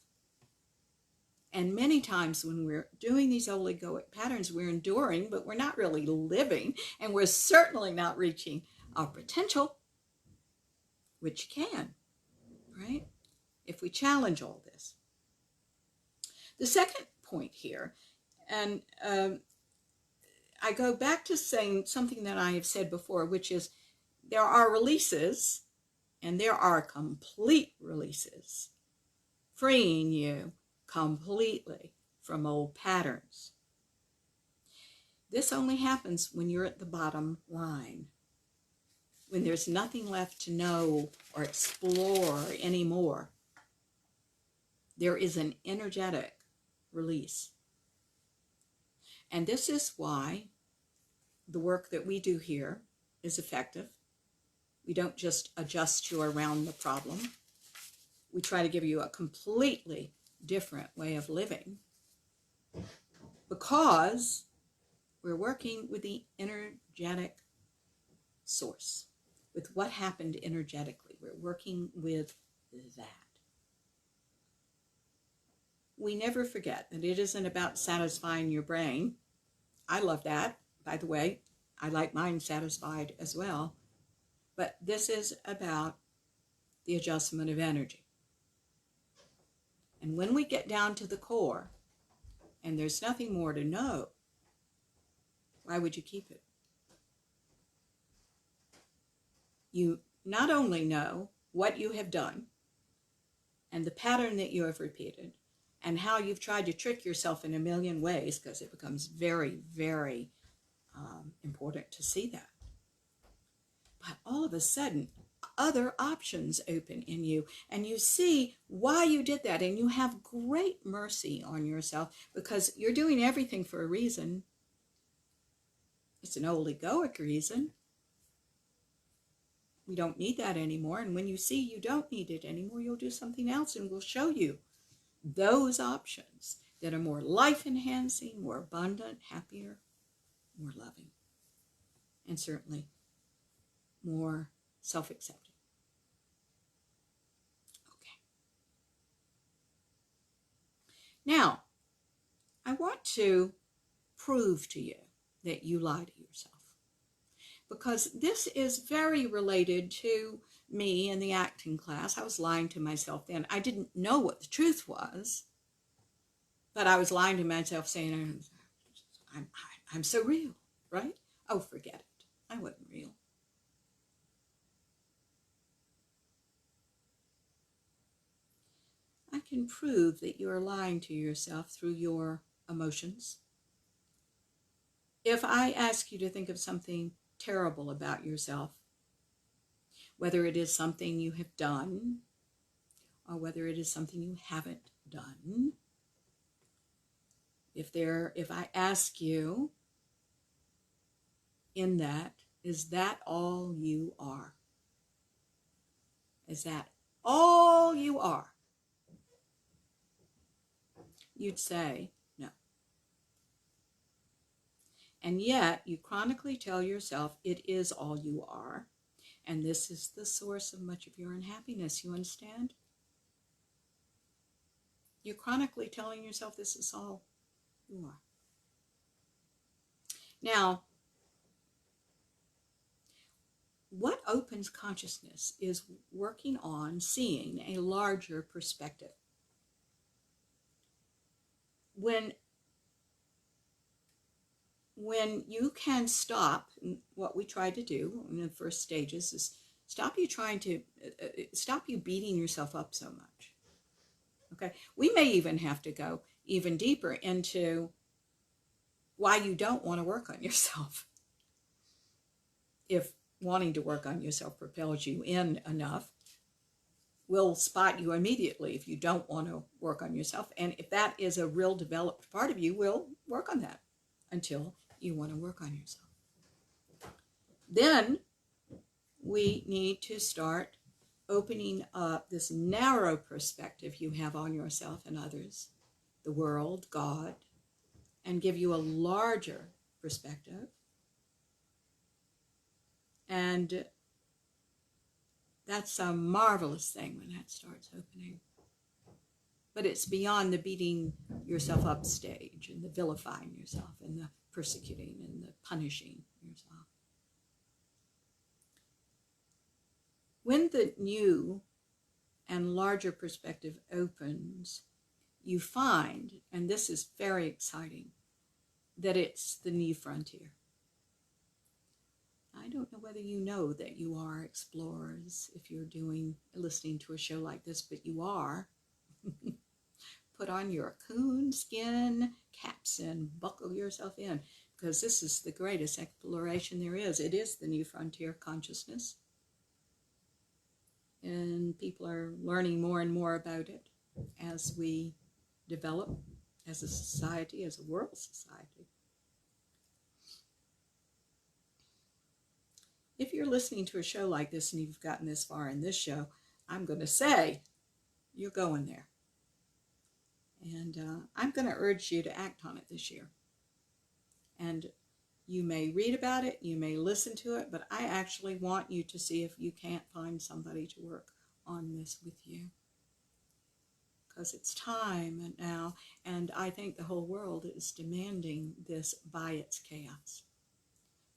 And many times when we're doing these old egoic patterns, we're enduring, but we're not really living. And we're certainly not reaching our potential, which can, right? If we challenge all this. The second point here, and I go back to saying something that I have said before, which is there are releases and there are complete releases, freeing you completely from old patterns. This only happens when you're at the bottom line, when there's nothing left to know or explore anymore. There is an energetic release. And this is why the work that we do here is effective. We don't just adjust you around the problem. We try to give you a completely different way of living, because we're working with the energetic source, with what happened energetically. We're working with that. We never forget that it isn't about satisfying your brain. I love that, by the way. I like mine satisfied as well. But this is about the adjustment of energy. And when we get down to the core, and there's nothing more to know, why would you keep it? You not only know what you have done, and the pattern that you have repeated, and how you've tried to trick yourself in a million ways, because it becomes very, very important to see that. But all of a sudden, other options open in you, and you see why you did that, and you have great mercy on yourself, because you're doing everything for a reason. It's an old egoic reason. We don't need that anymore, and when you see you don't need it anymore, you'll do something else, and we'll show you those options that are more life-enhancing, more abundant, happier, more loving, and certainly more self-accepting. Okay. Now, I want to prove to you that you lie to yourself, because this is very related to me in the acting class. I was lying to myself then. I didn't know what the truth was, but I was lying to myself saying, I'm so real, right? Oh, forget it. I wasn't real. I can prove that you are lying to yourself through your emotions. If I ask you to think of something terrible about yourself, whether it is something you have done or whether it is something you haven't done, if I ask you in that, is that all you are? Is that all you are? You'd say no. And yet you chronically tell yourself it is all you are. And this is the source of much of your unhappiness, you understand? You're chronically telling yourself this is all you are. Now, what opens consciousness is working on seeing a larger perspective. When you can stop, what we try to do in the first stages is stop you beating yourself up so much. Okay, we may even have to go even deeper into why you don't want to work on yourself. If wanting to work on yourself propels you in enough, we'll spot you immediately if you don't want to work on yourself. And if that is a real developed part of you, we'll work on that until you want to work on yourself. Then we need to start opening up this narrow perspective you have on yourself and others, the world, God, and give you a larger perspective. And that's a marvelous thing when that starts opening. But it's beyond the beating yourself up stage and the vilifying yourself and the persecuting and the punishing yourself. When the new and larger perspective opens, you find, and this is very exciting, that it's the new frontier. I don't know whether you know that you are explorers if you're listening to a show like this, but you are. Put on your coon skin caps and buckle yourself in, because this is the greatest exploration there is. It is the new frontier of consciousness. And people are learning more and more about it as we develop as a society, as a world society. If you're listening to a show like this and you've gotten this far in this show, I'm going to say you're going there. And I'm going to urge you to act on it this year. And you may read about it, you may listen to it, but I actually want you to see if you can't find somebody to work on this with you. Because it's time now, and I think the whole world is demanding this by its chaos.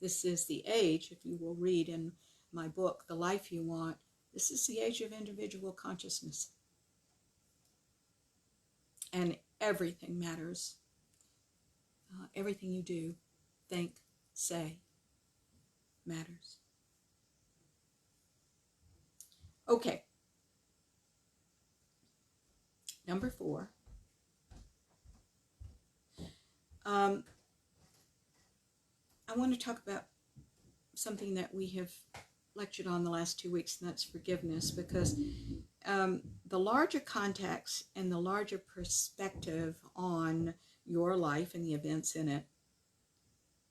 This is the age, if you will read in my book, The Life You Want, this is the age of individual consciousness. And everything matters. Everything you do, think, say, matters. Okay. Number 4. I want to talk about something that we have lectured on the last 2 weeks, and that's forgiveness, because the larger context and the larger perspective on your life and the events in it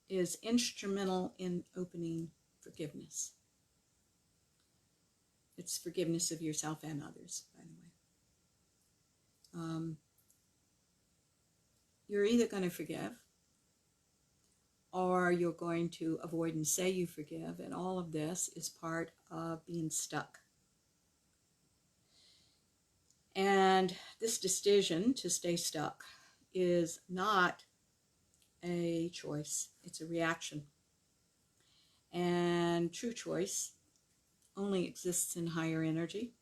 is instrumental in opening forgiveness. It's forgiveness of yourself and others, by the way. You're either going to forgive, or you're going to avoid and say you forgive, and all of this is part of being stuck. And this decision to stay stuck is not a choice, it's a reaction. And true choice only exists in higher energy.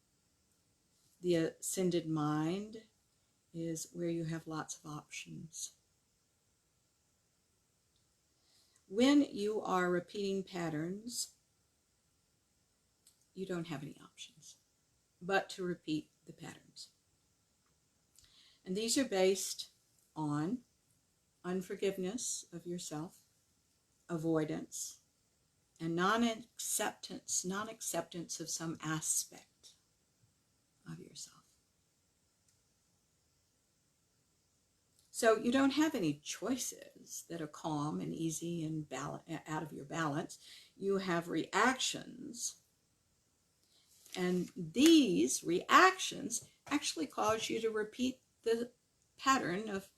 The ascended mind is where you have lots of options. When you are repeating patterns, you don't have any options but to repeat the patterns. And these are based on unforgiveness of yourself, avoidance, and non-acceptance of some aspect of yourself. So you don't have any choices that are calm and easy and out of your balance. You have reactions, and these reactions actually cause you to repeat the pattern of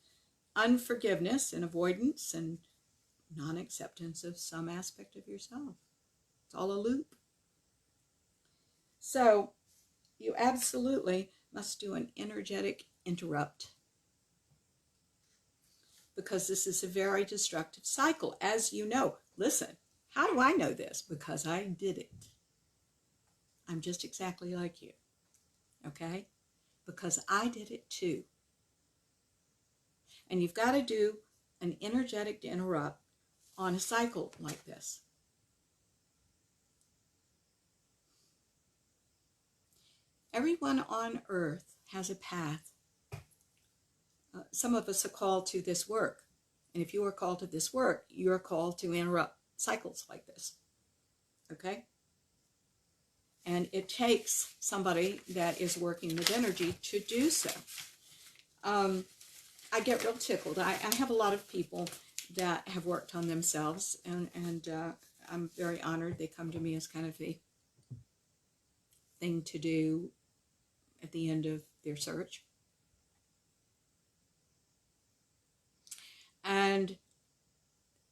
unforgiveness and avoidance and non-acceptance of some aspect of yourself. It's all a loop. So you absolutely must do an energetic interrupt, because this is a very destructive cycle, as you know. Listen, how do I know this? Because I did it. I'm just exactly like you, okay? Because I did it too. And you've got to do an energetic interrupt on a cycle like this. Everyone on earth has a path. Some of us are called to this work. And if you are called to this work, you're called to interrupt cycles like this. Okay? And it takes somebody that is working with energy to do so. I get real tickled. I have a lot of people that have worked on themselves, and I'm very honored. They come to me as kind of a thing to do at the end of their search. And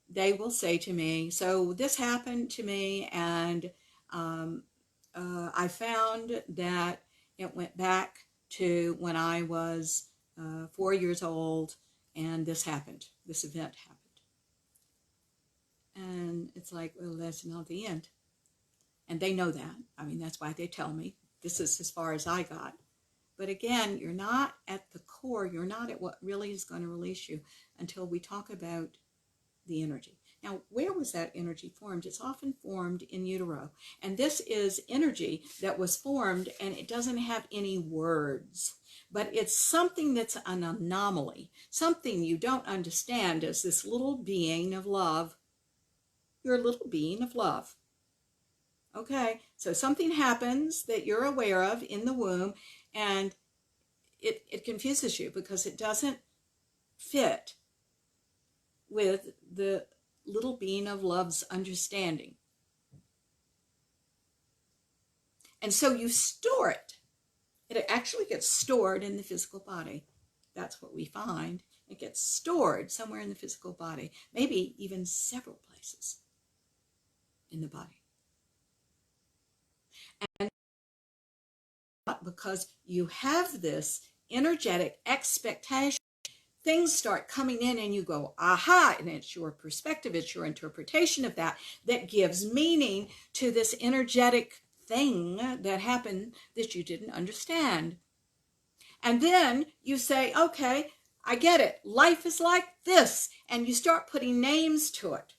they will say to me, so this happened to me, and I found that it went back to when I was 4 years old, and this happened, this event happened. And it's like, well, that's not the end. And they know that. I mean, that's why they tell me. This is as far as I got. But again, you're not at the core. You're not at what really is going to release you until we talk about the energy. Now, where was that energy formed? It's often formed in utero. And this is energy that was formed, and it doesn't have any words. But it's something that's an anomaly, something you don't understand as this little being of love. You're a little being of love. Okay, so something happens that you're aware of in the womb, and it confuses you because it doesn't fit with the little being of love's understanding. And so you store it. It actually gets stored in the physical body. That's what we find. It gets stored somewhere in the physical body, maybe even several places in the body. And because you have this energetic expectation, things start coming in and you go, aha, and it's your perspective, it's your interpretation of that gives meaning to this energetic thing that happened that you didn't understand. And then you say, okay, I get it. Life is like this. And you start putting names to it.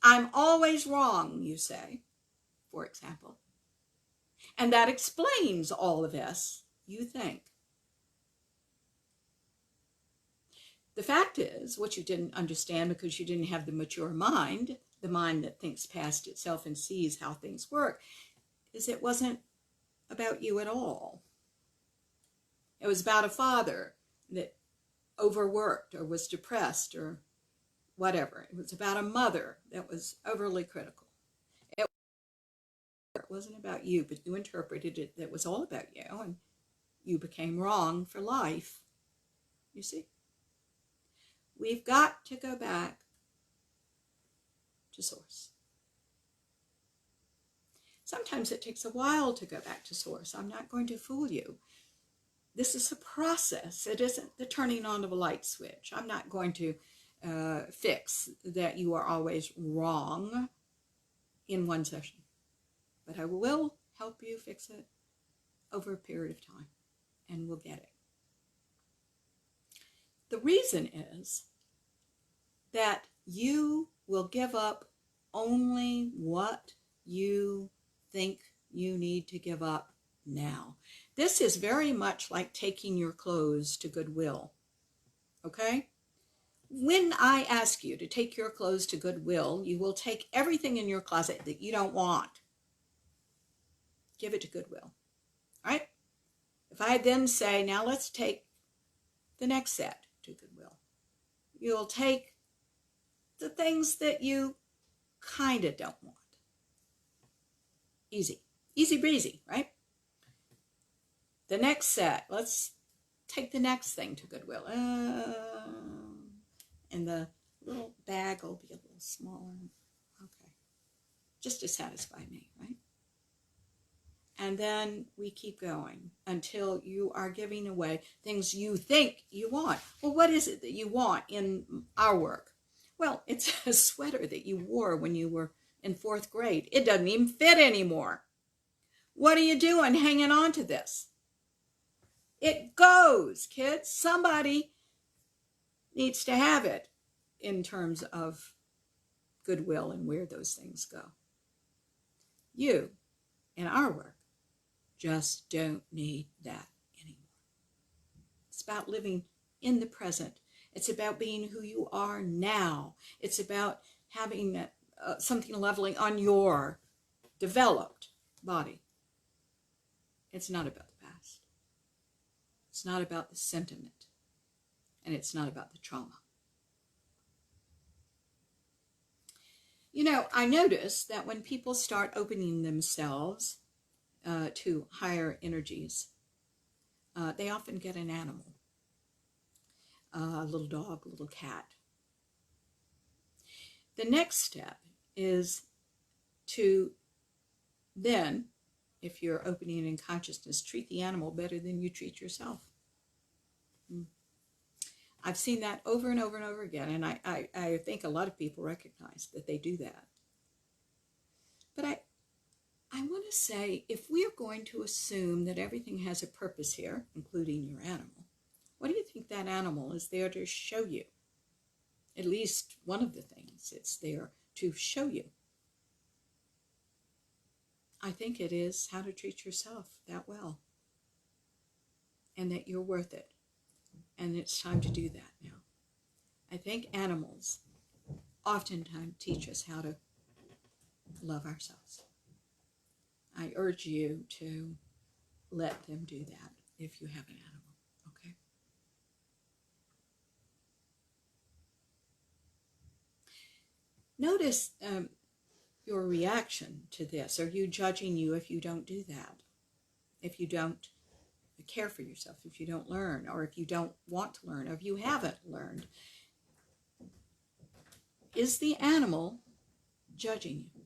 I'm always wrong, you say, for example. And that explains all of this, you think. The fact is, what you didn't understand because you didn't have the mature mind, the mind that thinks past itself and sees how things work, is it wasn't about you at all. It was about a father that overworked or was depressed or whatever. It was about a mother that was overly critical. It wasn't about you, but you interpreted it that it was all about you, and you became wrong for life. You see? We've got to go back to source. Sometimes it takes a while to go back to source. I'm not going to fool you. This is a process. It isn't the turning on of a light switch. I'm not going to fix that you are always wrong in one session. But I will help you fix it over a period of time, and we'll get it. The reason is that you will give up only what you think you need to give up now. This is very much like taking your clothes to Goodwill, okay? When I ask you to take your clothes to Goodwill, you will take everything in your closet that you don't want. Give it to Goodwill, all right? If I then say, now let's take the next set to Goodwill, you'll take the things that you kind of don't want. Easy. Easy breezy, right? The next set, let's take the next thing to Goodwill. And the little bag will be a little smaller. Okay. Just to satisfy me, right? And then we keep going until you are giving away things you think you want. Well, what is it that you want in our work? Well, it's a sweater that you wore when you were in 4th grade. It doesn't even fit anymore. What are you doing hanging on to this? It goes, kids. Somebody needs to have it in terms of Goodwill and where those things go. You, in our work, just don't need that anymore. It's about living in the present. It's about being who you are now. It's about having something lovely on your developed body. It's not about the past. It's not about the sentiment. And it's not about the trauma. You know, I notice that when people start opening themselves to higher energies, they often get an animal. A little dog, a little cat. The next step is to then, if you're opening in consciousness, treat the animal better than you treat yourself. I've seen that over and over and over again, and I think a lot of people recognize that they do that. But I want to say, if we are going to assume that everything has a purpose here, including your animal, what do you think that animal is there to show you? At least one of the things it's there to show you. I think it is how to treat yourself that well, and that you're worth it, and it's time to do that now. I think animals oftentimes teach us how to love ourselves. I urge you to let them do that if you have an animal, okay? Notice your reaction to this. Are you judging you if you don't do that? If you don't care for yourself, if you don't learn, or if you don't want to learn, or if you haven't learned? Is the animal judging you?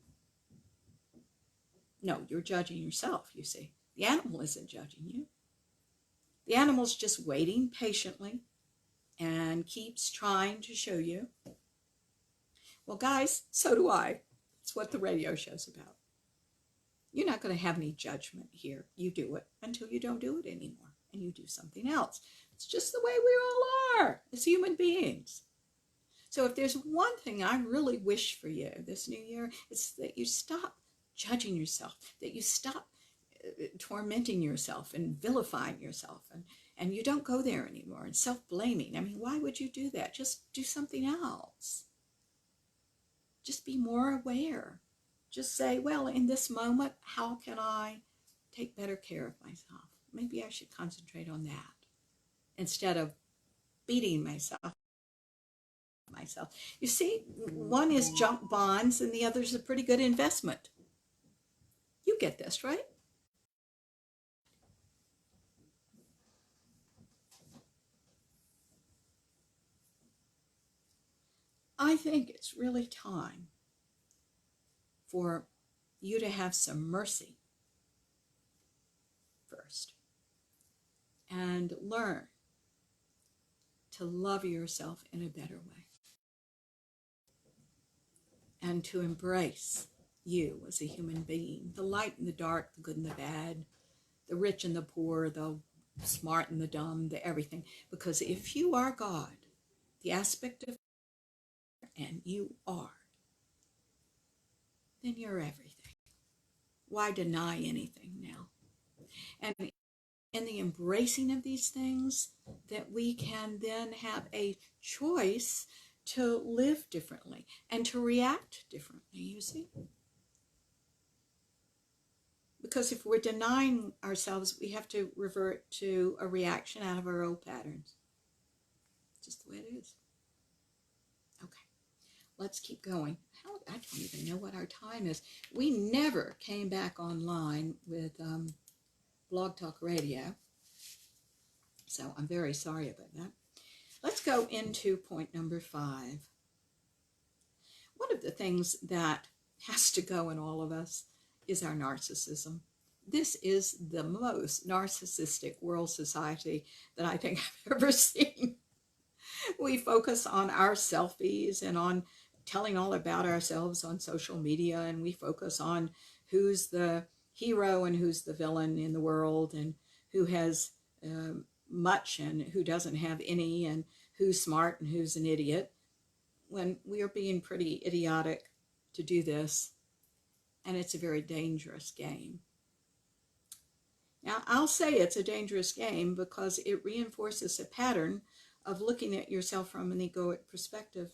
No, you're judging yourself, you see. The animal isn't judging you. The animal's just waiting patiently and keeps trying to show you. Well, guys, so do I. It's what the radio show's about. You're not going to have any judgment here. You do it until you don't do it anymore, and you do something else. It's just the way we all are as human beings. So if there's one thing I really wish for you this new year, it's that you stop judging yourself, that you stop tormenting yourself and vilifying yourself, and you don't go there anymore, and self-blaming. I mean, why would you do that? Just do something else. Just be more aware. Just say, well, in this moment, how can I take better care of myself? Maybe I should concentrate on that instead of beating myself. You see, one is junk bonds and the other is a pretty good investment. You get this, right? I think it's really time for you to have some mercy first and learn to love yourself in a better way and to embrace you as a human being, the light and the dark, the good and the bad, the rich and the poor, the smart and the dumb, the everything. Because if you are God, the aspect of, and you are, then you're everything. Why deny anything now? And in the embracing of these things, that we can then have a choice to live differently and to react differently, you see? Because if we're denying ourselves, we have to revert to a reaction out of our old patterns. Just the way it is. Okay, let's keep going. I don't even know what our time is. We never came back online with Blog Talk Radio, so I'm very sorry about that. Let's go into point number 5. One of the things that has to go in all of us is our narcissism. This is the most narcissistic world society that I think I've ever seen. We focus on our selfies and on telling all about ourselves on social media, and we focus on who's the hero and who's the villain in the world, and who has much and who doesn't have any, and who's smart and who's an idiot, when we are being pretty idiotic to do this, and it's a very dangerous game. Now, I'll say it's a dangerous game because it reinforces a pattern of looking at yourself from an egoic perspective.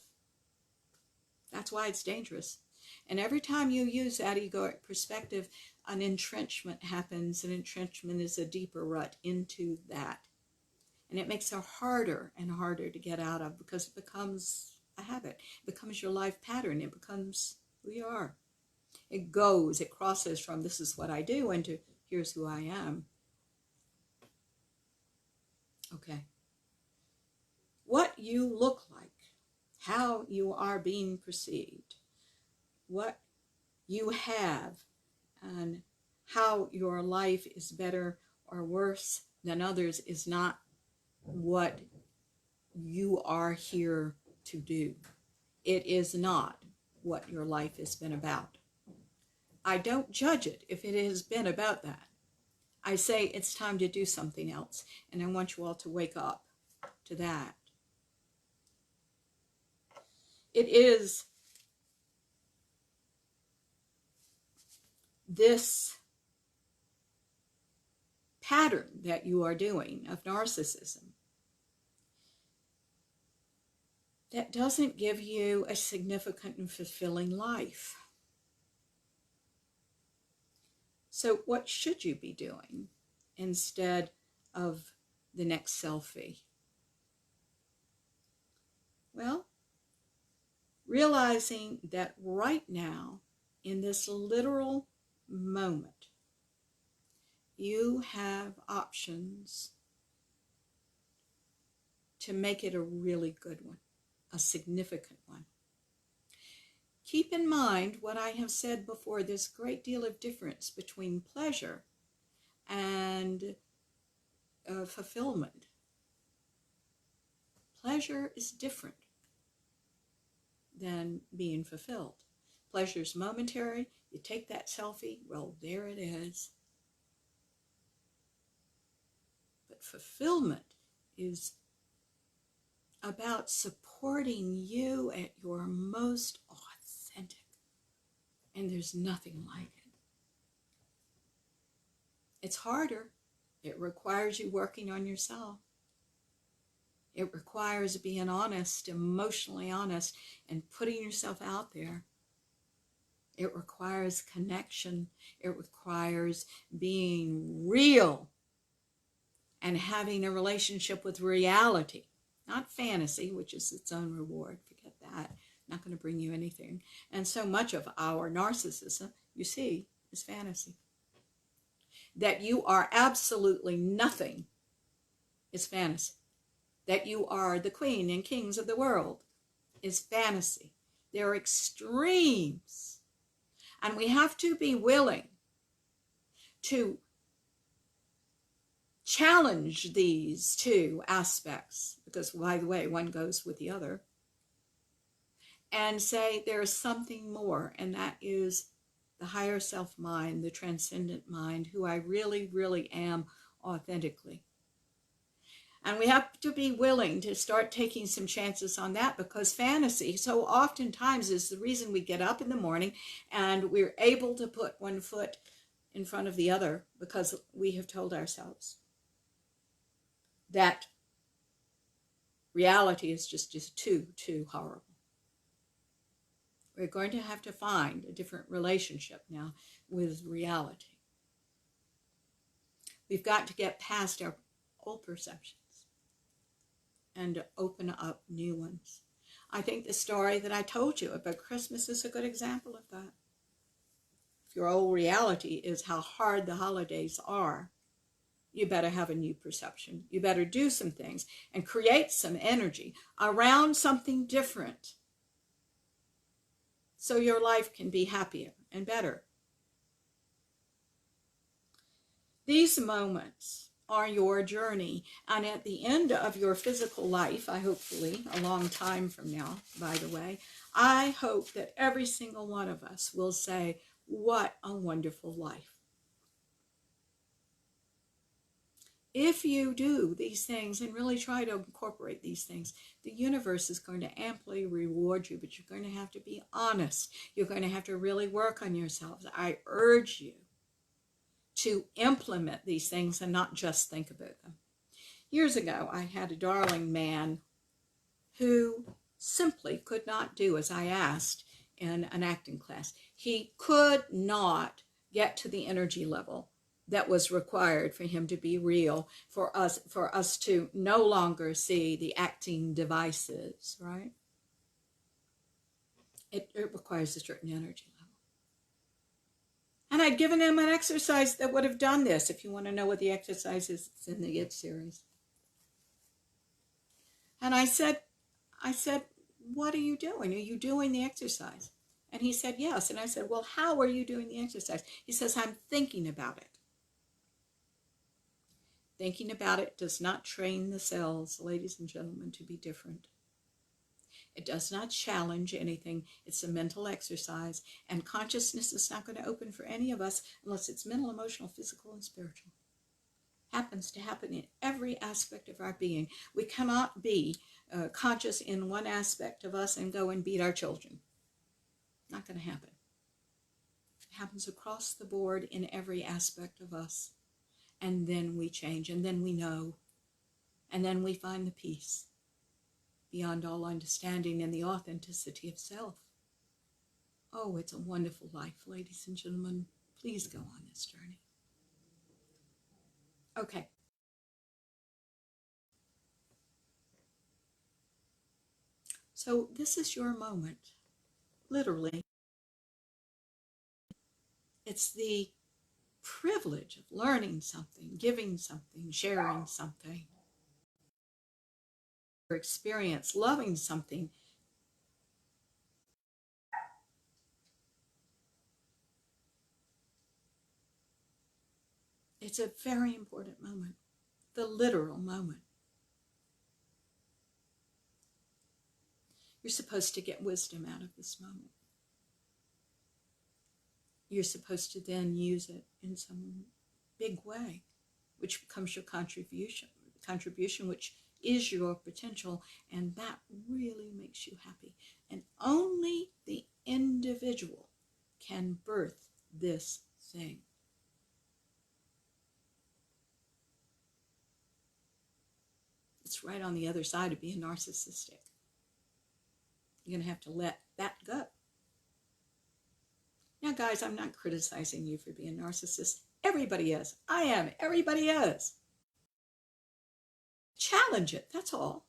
That's why it's dangerous. And every time you use that egoic perspective, an entrenchment happens. An entrenchment is a deeper rut into that. And it makes it harder and harder to get out of, because it becomes a habit. It becomes your life pattern. It becomes who you are. It crosses from this is what I do into here's who I am. Okay. What you look like, how you are being perceived, what you have, and how your life is better or worse than others is not what you are here to do. It is not what your life has been about. I don't judge it if it has been about that. I say it's time to do something else, and I want you all to wake up to that. It is this pattern that you are doing of narcissism that doesn't give you a significant and fulfilling life. So what should you be doing instead of the next selfie? Well, realizing that right now, in this literal moment, you have options to make it a really good one, a significant one. Keep in mind what I have said before, there's a great deal of difference between pleasure and fulfillment. Pleasure is different than being fulfilled. Pleasure is momentary. You take that selfie, well, there it is. But fulfillment is about supporting you at your most authentic. And there's nothing like it. It's harder. It requires you working on yourself. It requires being honest, emotionally honest, and putting yourself out there. It requires connection. It requires being real and having a relationship with reality, not fantasy, which is its own reward. Forget that. Not going to bring you anything. And so much of our narcissism, you see, is fantasy. That you are absolutely nothing is fantasy. That you are the queen and kings of the world is fantasy. They're extremes. And we have to be willing to challenge these two aspects, because, by the way, one goes with the other, and say there's something more, and that is the higher self mind, the transcendent mind, who I really, really am authentically. And we have to be willing to start taking some chances on that, because fantasy so oftentimes is the reason we get up in the morning and we're able to put one foot in front of the other, because we have told ourselves that reality is just too horrible. We're going to have to find a different relationship now with reality. We've got to get past our old perceptions and open up new ones. I think the story that I told you about Christmas is a good example of that. If your old reality is how hard the holidays are, you better have a new perception. You better do some things and create some energy around something different, so your life can be happier and better. These moments are your journey, and at the end of your physical life, hopefully a long time from now, by the way, I hope that every single one of us will say, what a wonderful life. If you do these things and really try to incorporate these things, the universe is going to amply reward you, but you're going to have to be honest. You're going to have to really work on yourselves. I urge you to implement these things and not just think about them. Years ago, I had a darling man who simply could not do as I asked in an acting class. He could not get to the energy level that was required for him to be real, for us to no longer see the acting devices, right? It requires a certain energy level. And I'd given him an exercise that would have done this. If you want to know what the exercise is, it's in the IT series. And I said, what are you doing? Are you doing the exercise? And he said, yes. And I said, well, how are you doing the exercise? He says, I'm thinking about it. Thinking about it does not train the cells, ladies and gentlemen, to be different. It does not challenge anything. It's a mental exercise. And consciousness is not going to open for any of us unless it's mental, emotional, physical, and spiritual. Happens to happen in every aspect of our being. We cannot be conscious in one aspect of us and go and beat our children. Not going to happen. It happens across the board in every aspect of us. And then we change, and then we know, and then we find the peace beyond all understanding and the authenticity of self. Oh, it's a wonderful life, ladies and gentlemen. Please go on this journey. Okay. So this is your moment, literally. It's the privilege of learning something, giving something, sharing something. Your experience, loving something. It's a very important moment, the literal moment. You're supposed to get wisdom out of this moment. You're supposed to then use it in some big way, which becomes your contribution, which is your potential, and that really makes you happy. And only the individual can birth this thing. It's right on the other side of being narcissistic. You're going to have to let that go. Now, guys, I'm not criticizing you for being a narcissist. Everybody is. I am. Everybody is. Challenge it. That's all.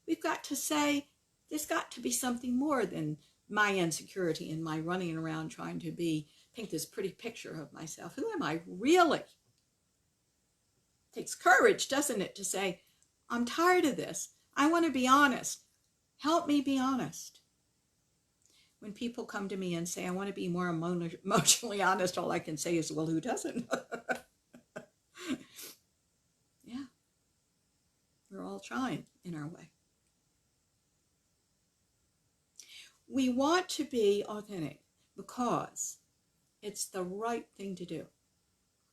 We've got to say, there's got to be something more than my insecurity and my running around trying to paint this pretty picture of myself. Who am I really? It takes courage, doesn't it, to say, I'm tired of this. I want to be honest. Help me be honest. When people come to me and say, I want to be more emotionally honest, all I can say is, well, who doesn't? Yeah. We're all trying in our way. We want to be authentic because it's the right thing to do.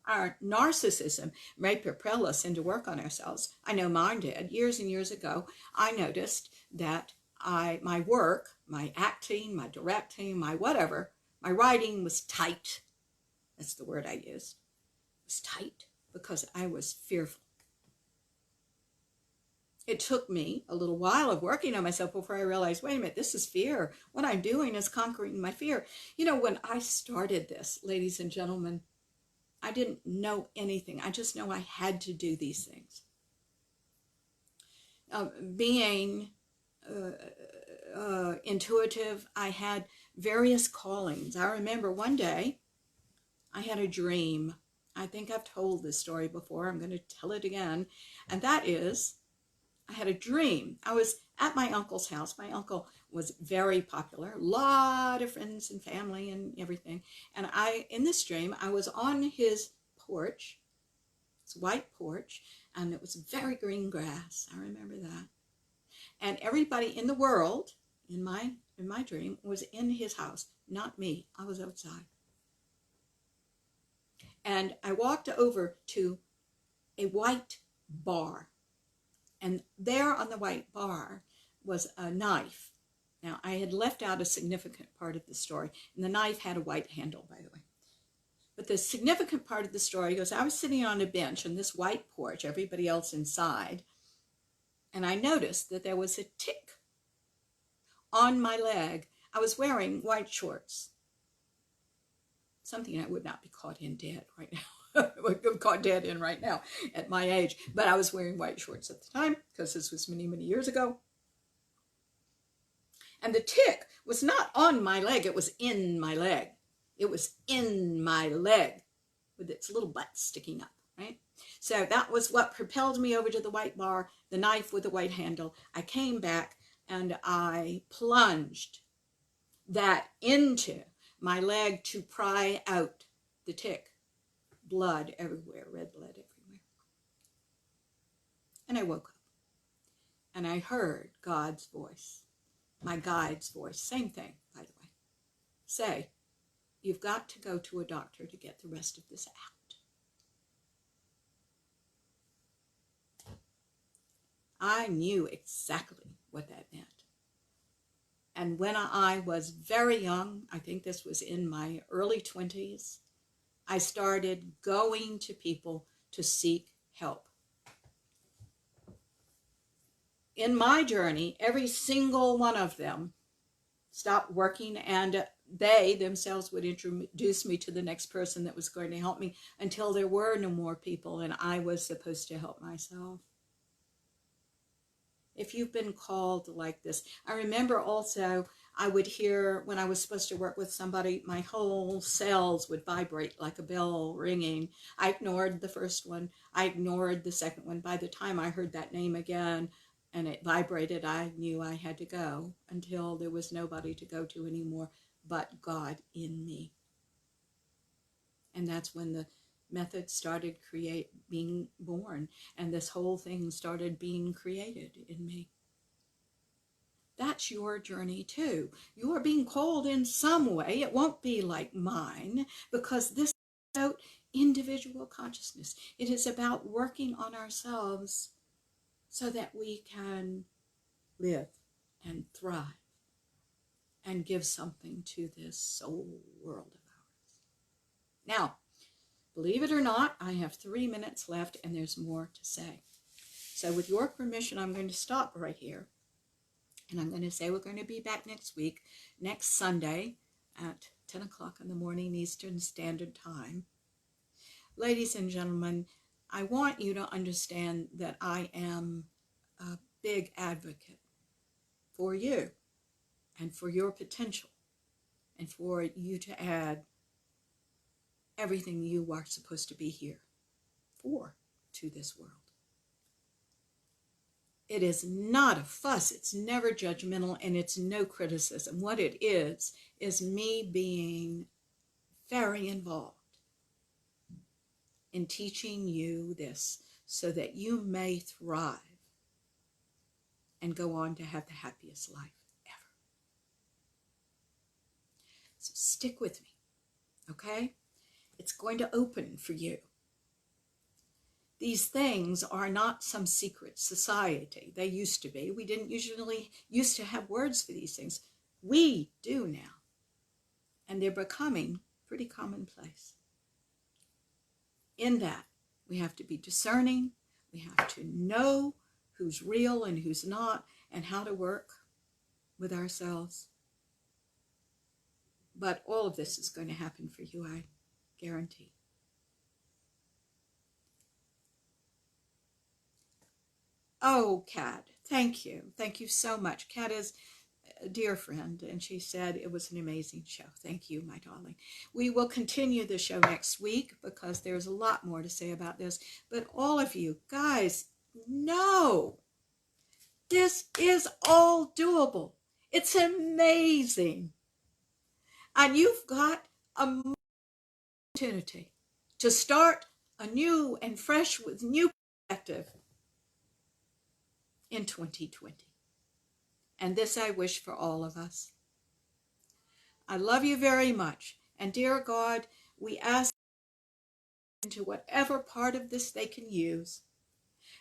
Our narcissism may propel us into work on ourselves. I know mine did. Years and years ago, I noticed that my work, my acting, my directing, my whatever, my writing was tight. That's the word I used. It was tight because I was fearful. It took me a little while of working on myself before I realized, wait a minute, this is fear. What I'm doing is conquering my fear. You know, when I started this, ladies and gentlemen, I didn't know anything. I just know I had to do these things. Being intuitive, I had various callings. I remember one day I had a dream. I think I've told this story before. I'm going to tell it again. And that is, I had a dream. I was at my uncle's house. My uncle was very popular, a lot of friends and family and everything. And in this dream, I was on his porch, his white porch, and it was very green grass. I remember that. And everybody in the world, in my dream, was in his house, not me. I was outside. And I walked over to a white bar. And there on the white bar was a knife. Now, I had left out a significant part of the story, and the knife had a white handle, by the way. But the significant part of the story goes, I was sitting on a bench on this white porch, everybody else inside, and I noticed that there was a tick on my leg. I was wearing white shorts, something I would not be caught in dead right now. I would be caught dead in right now at my age, but I was wearing white shorts at the time because this was many, many years ago. And the tick was not on my leg, it was in my leg. It was in my leg with its little butt sticking up, right? So that was what propelled me over to the white bar, the knife with the white handle. I came back and I plunged that into my leg to pry out the tick. Blood everywhere, red blood everywhere. And I woke up and I heard God's voice. my guide's voice, same thing, by the way, say, you've got to go to a doctor to get the rest of this out. I knew exactly what that meant. And when I was very young, I think this was in my early 20s, I started going to people to seek help. In my journey, every single one of them stopped working, and they themselves would introduce me to the next person that was going to help me until there were no more people and I was supposed to help myself. If you've been called like this, I remember also I would hear when I was supposed to work with somebody, my whole cells would vibrate like a bell ringing. I ignored the first one. I ignored the second one. By the time I heard that name again and it vibrated, I knew I had to go until there was nobody to go to anymore but God in me. And that's when the method started being born, and this whole thing started being created in me. That's your journey too. You are being called in some way. It won't be like mine, because this is about individual consciousness. It is about working on ourselves so that we can live and thrive and give something to this soul world of ours. Now, believe it or not, I have 3 minutes left and there's more to say. So with your permission, I'm going to stop right here. And I'm going to say we're going to be back next week, next Sunday at 10 o'clock in the morning Eastern Standard Time. Ladies and gentlemen, I want you to understand that I am a big advocate for you and for your potential and for you to add everything you are supposed to be here for to this world. It is not a fuss, it's never judgmental, and it's no criticism. What it is me being very involved in teaching you this so that you may thrive and go on to have the happiest life ever. So stick with me, okay? It's going to open for you. These things are not some secret society. They used to be. We didn't usually used to have words for these things. We do now. And they're becoming pretty commonplace. In that, we have to be discerning. We have to know who's real and who's not, and how to work with ourselves. But all of this is going to happen for you, I guarantee. Oh, Kat, thank you. Thank you so much. Kat is a dear friend, and she said it was an amazing show. Thank you, my darling. We will continue the show next week because there's a lot more to say about this. But all of you, guys, know this is all doable. It's amazing. And you've got a opportunity to start anew and fresh with new perspective in 2020. And this I wish for all of us. I love you very much. And dear God, we ask into whatever part of this they can use,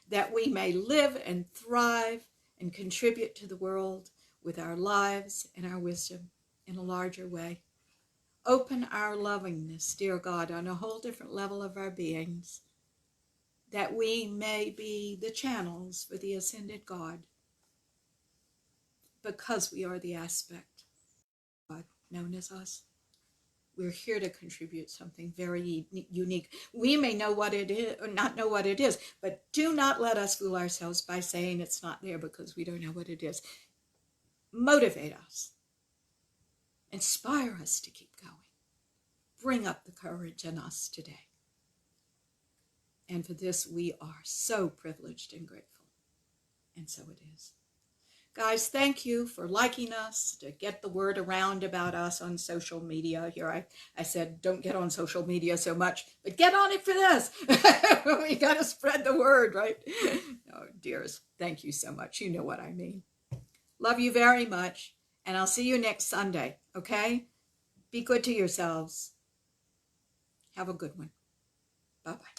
that we may live and thrive and contribute to the world with our lives and our wisdom in a larger way. Open our lovingness, dear God, on a whole different level of our beings, that we may be the channels for the ascended God, because we are the aspect of God known as us. We're here to contribute something very unique. We may know what it is, or not know what it is, but do not let us fool ourselves by saying it's not there because we don't know what it is. Motivate us. Inspire us to keep going. Bring up the courage in us today. And for this, we are so privileged and grateful. And so it is. Guys, thank you for liking us, to get the word around about us on social media. Here I said, don't get on social media so much, but get on it for this. We got to spread the word, right? Oh, dears, thank you so much. You know what I mean. Love you very much. And I'll see you next Sunday, okay? Be good to yourselves. Have a good one. Bye-bye.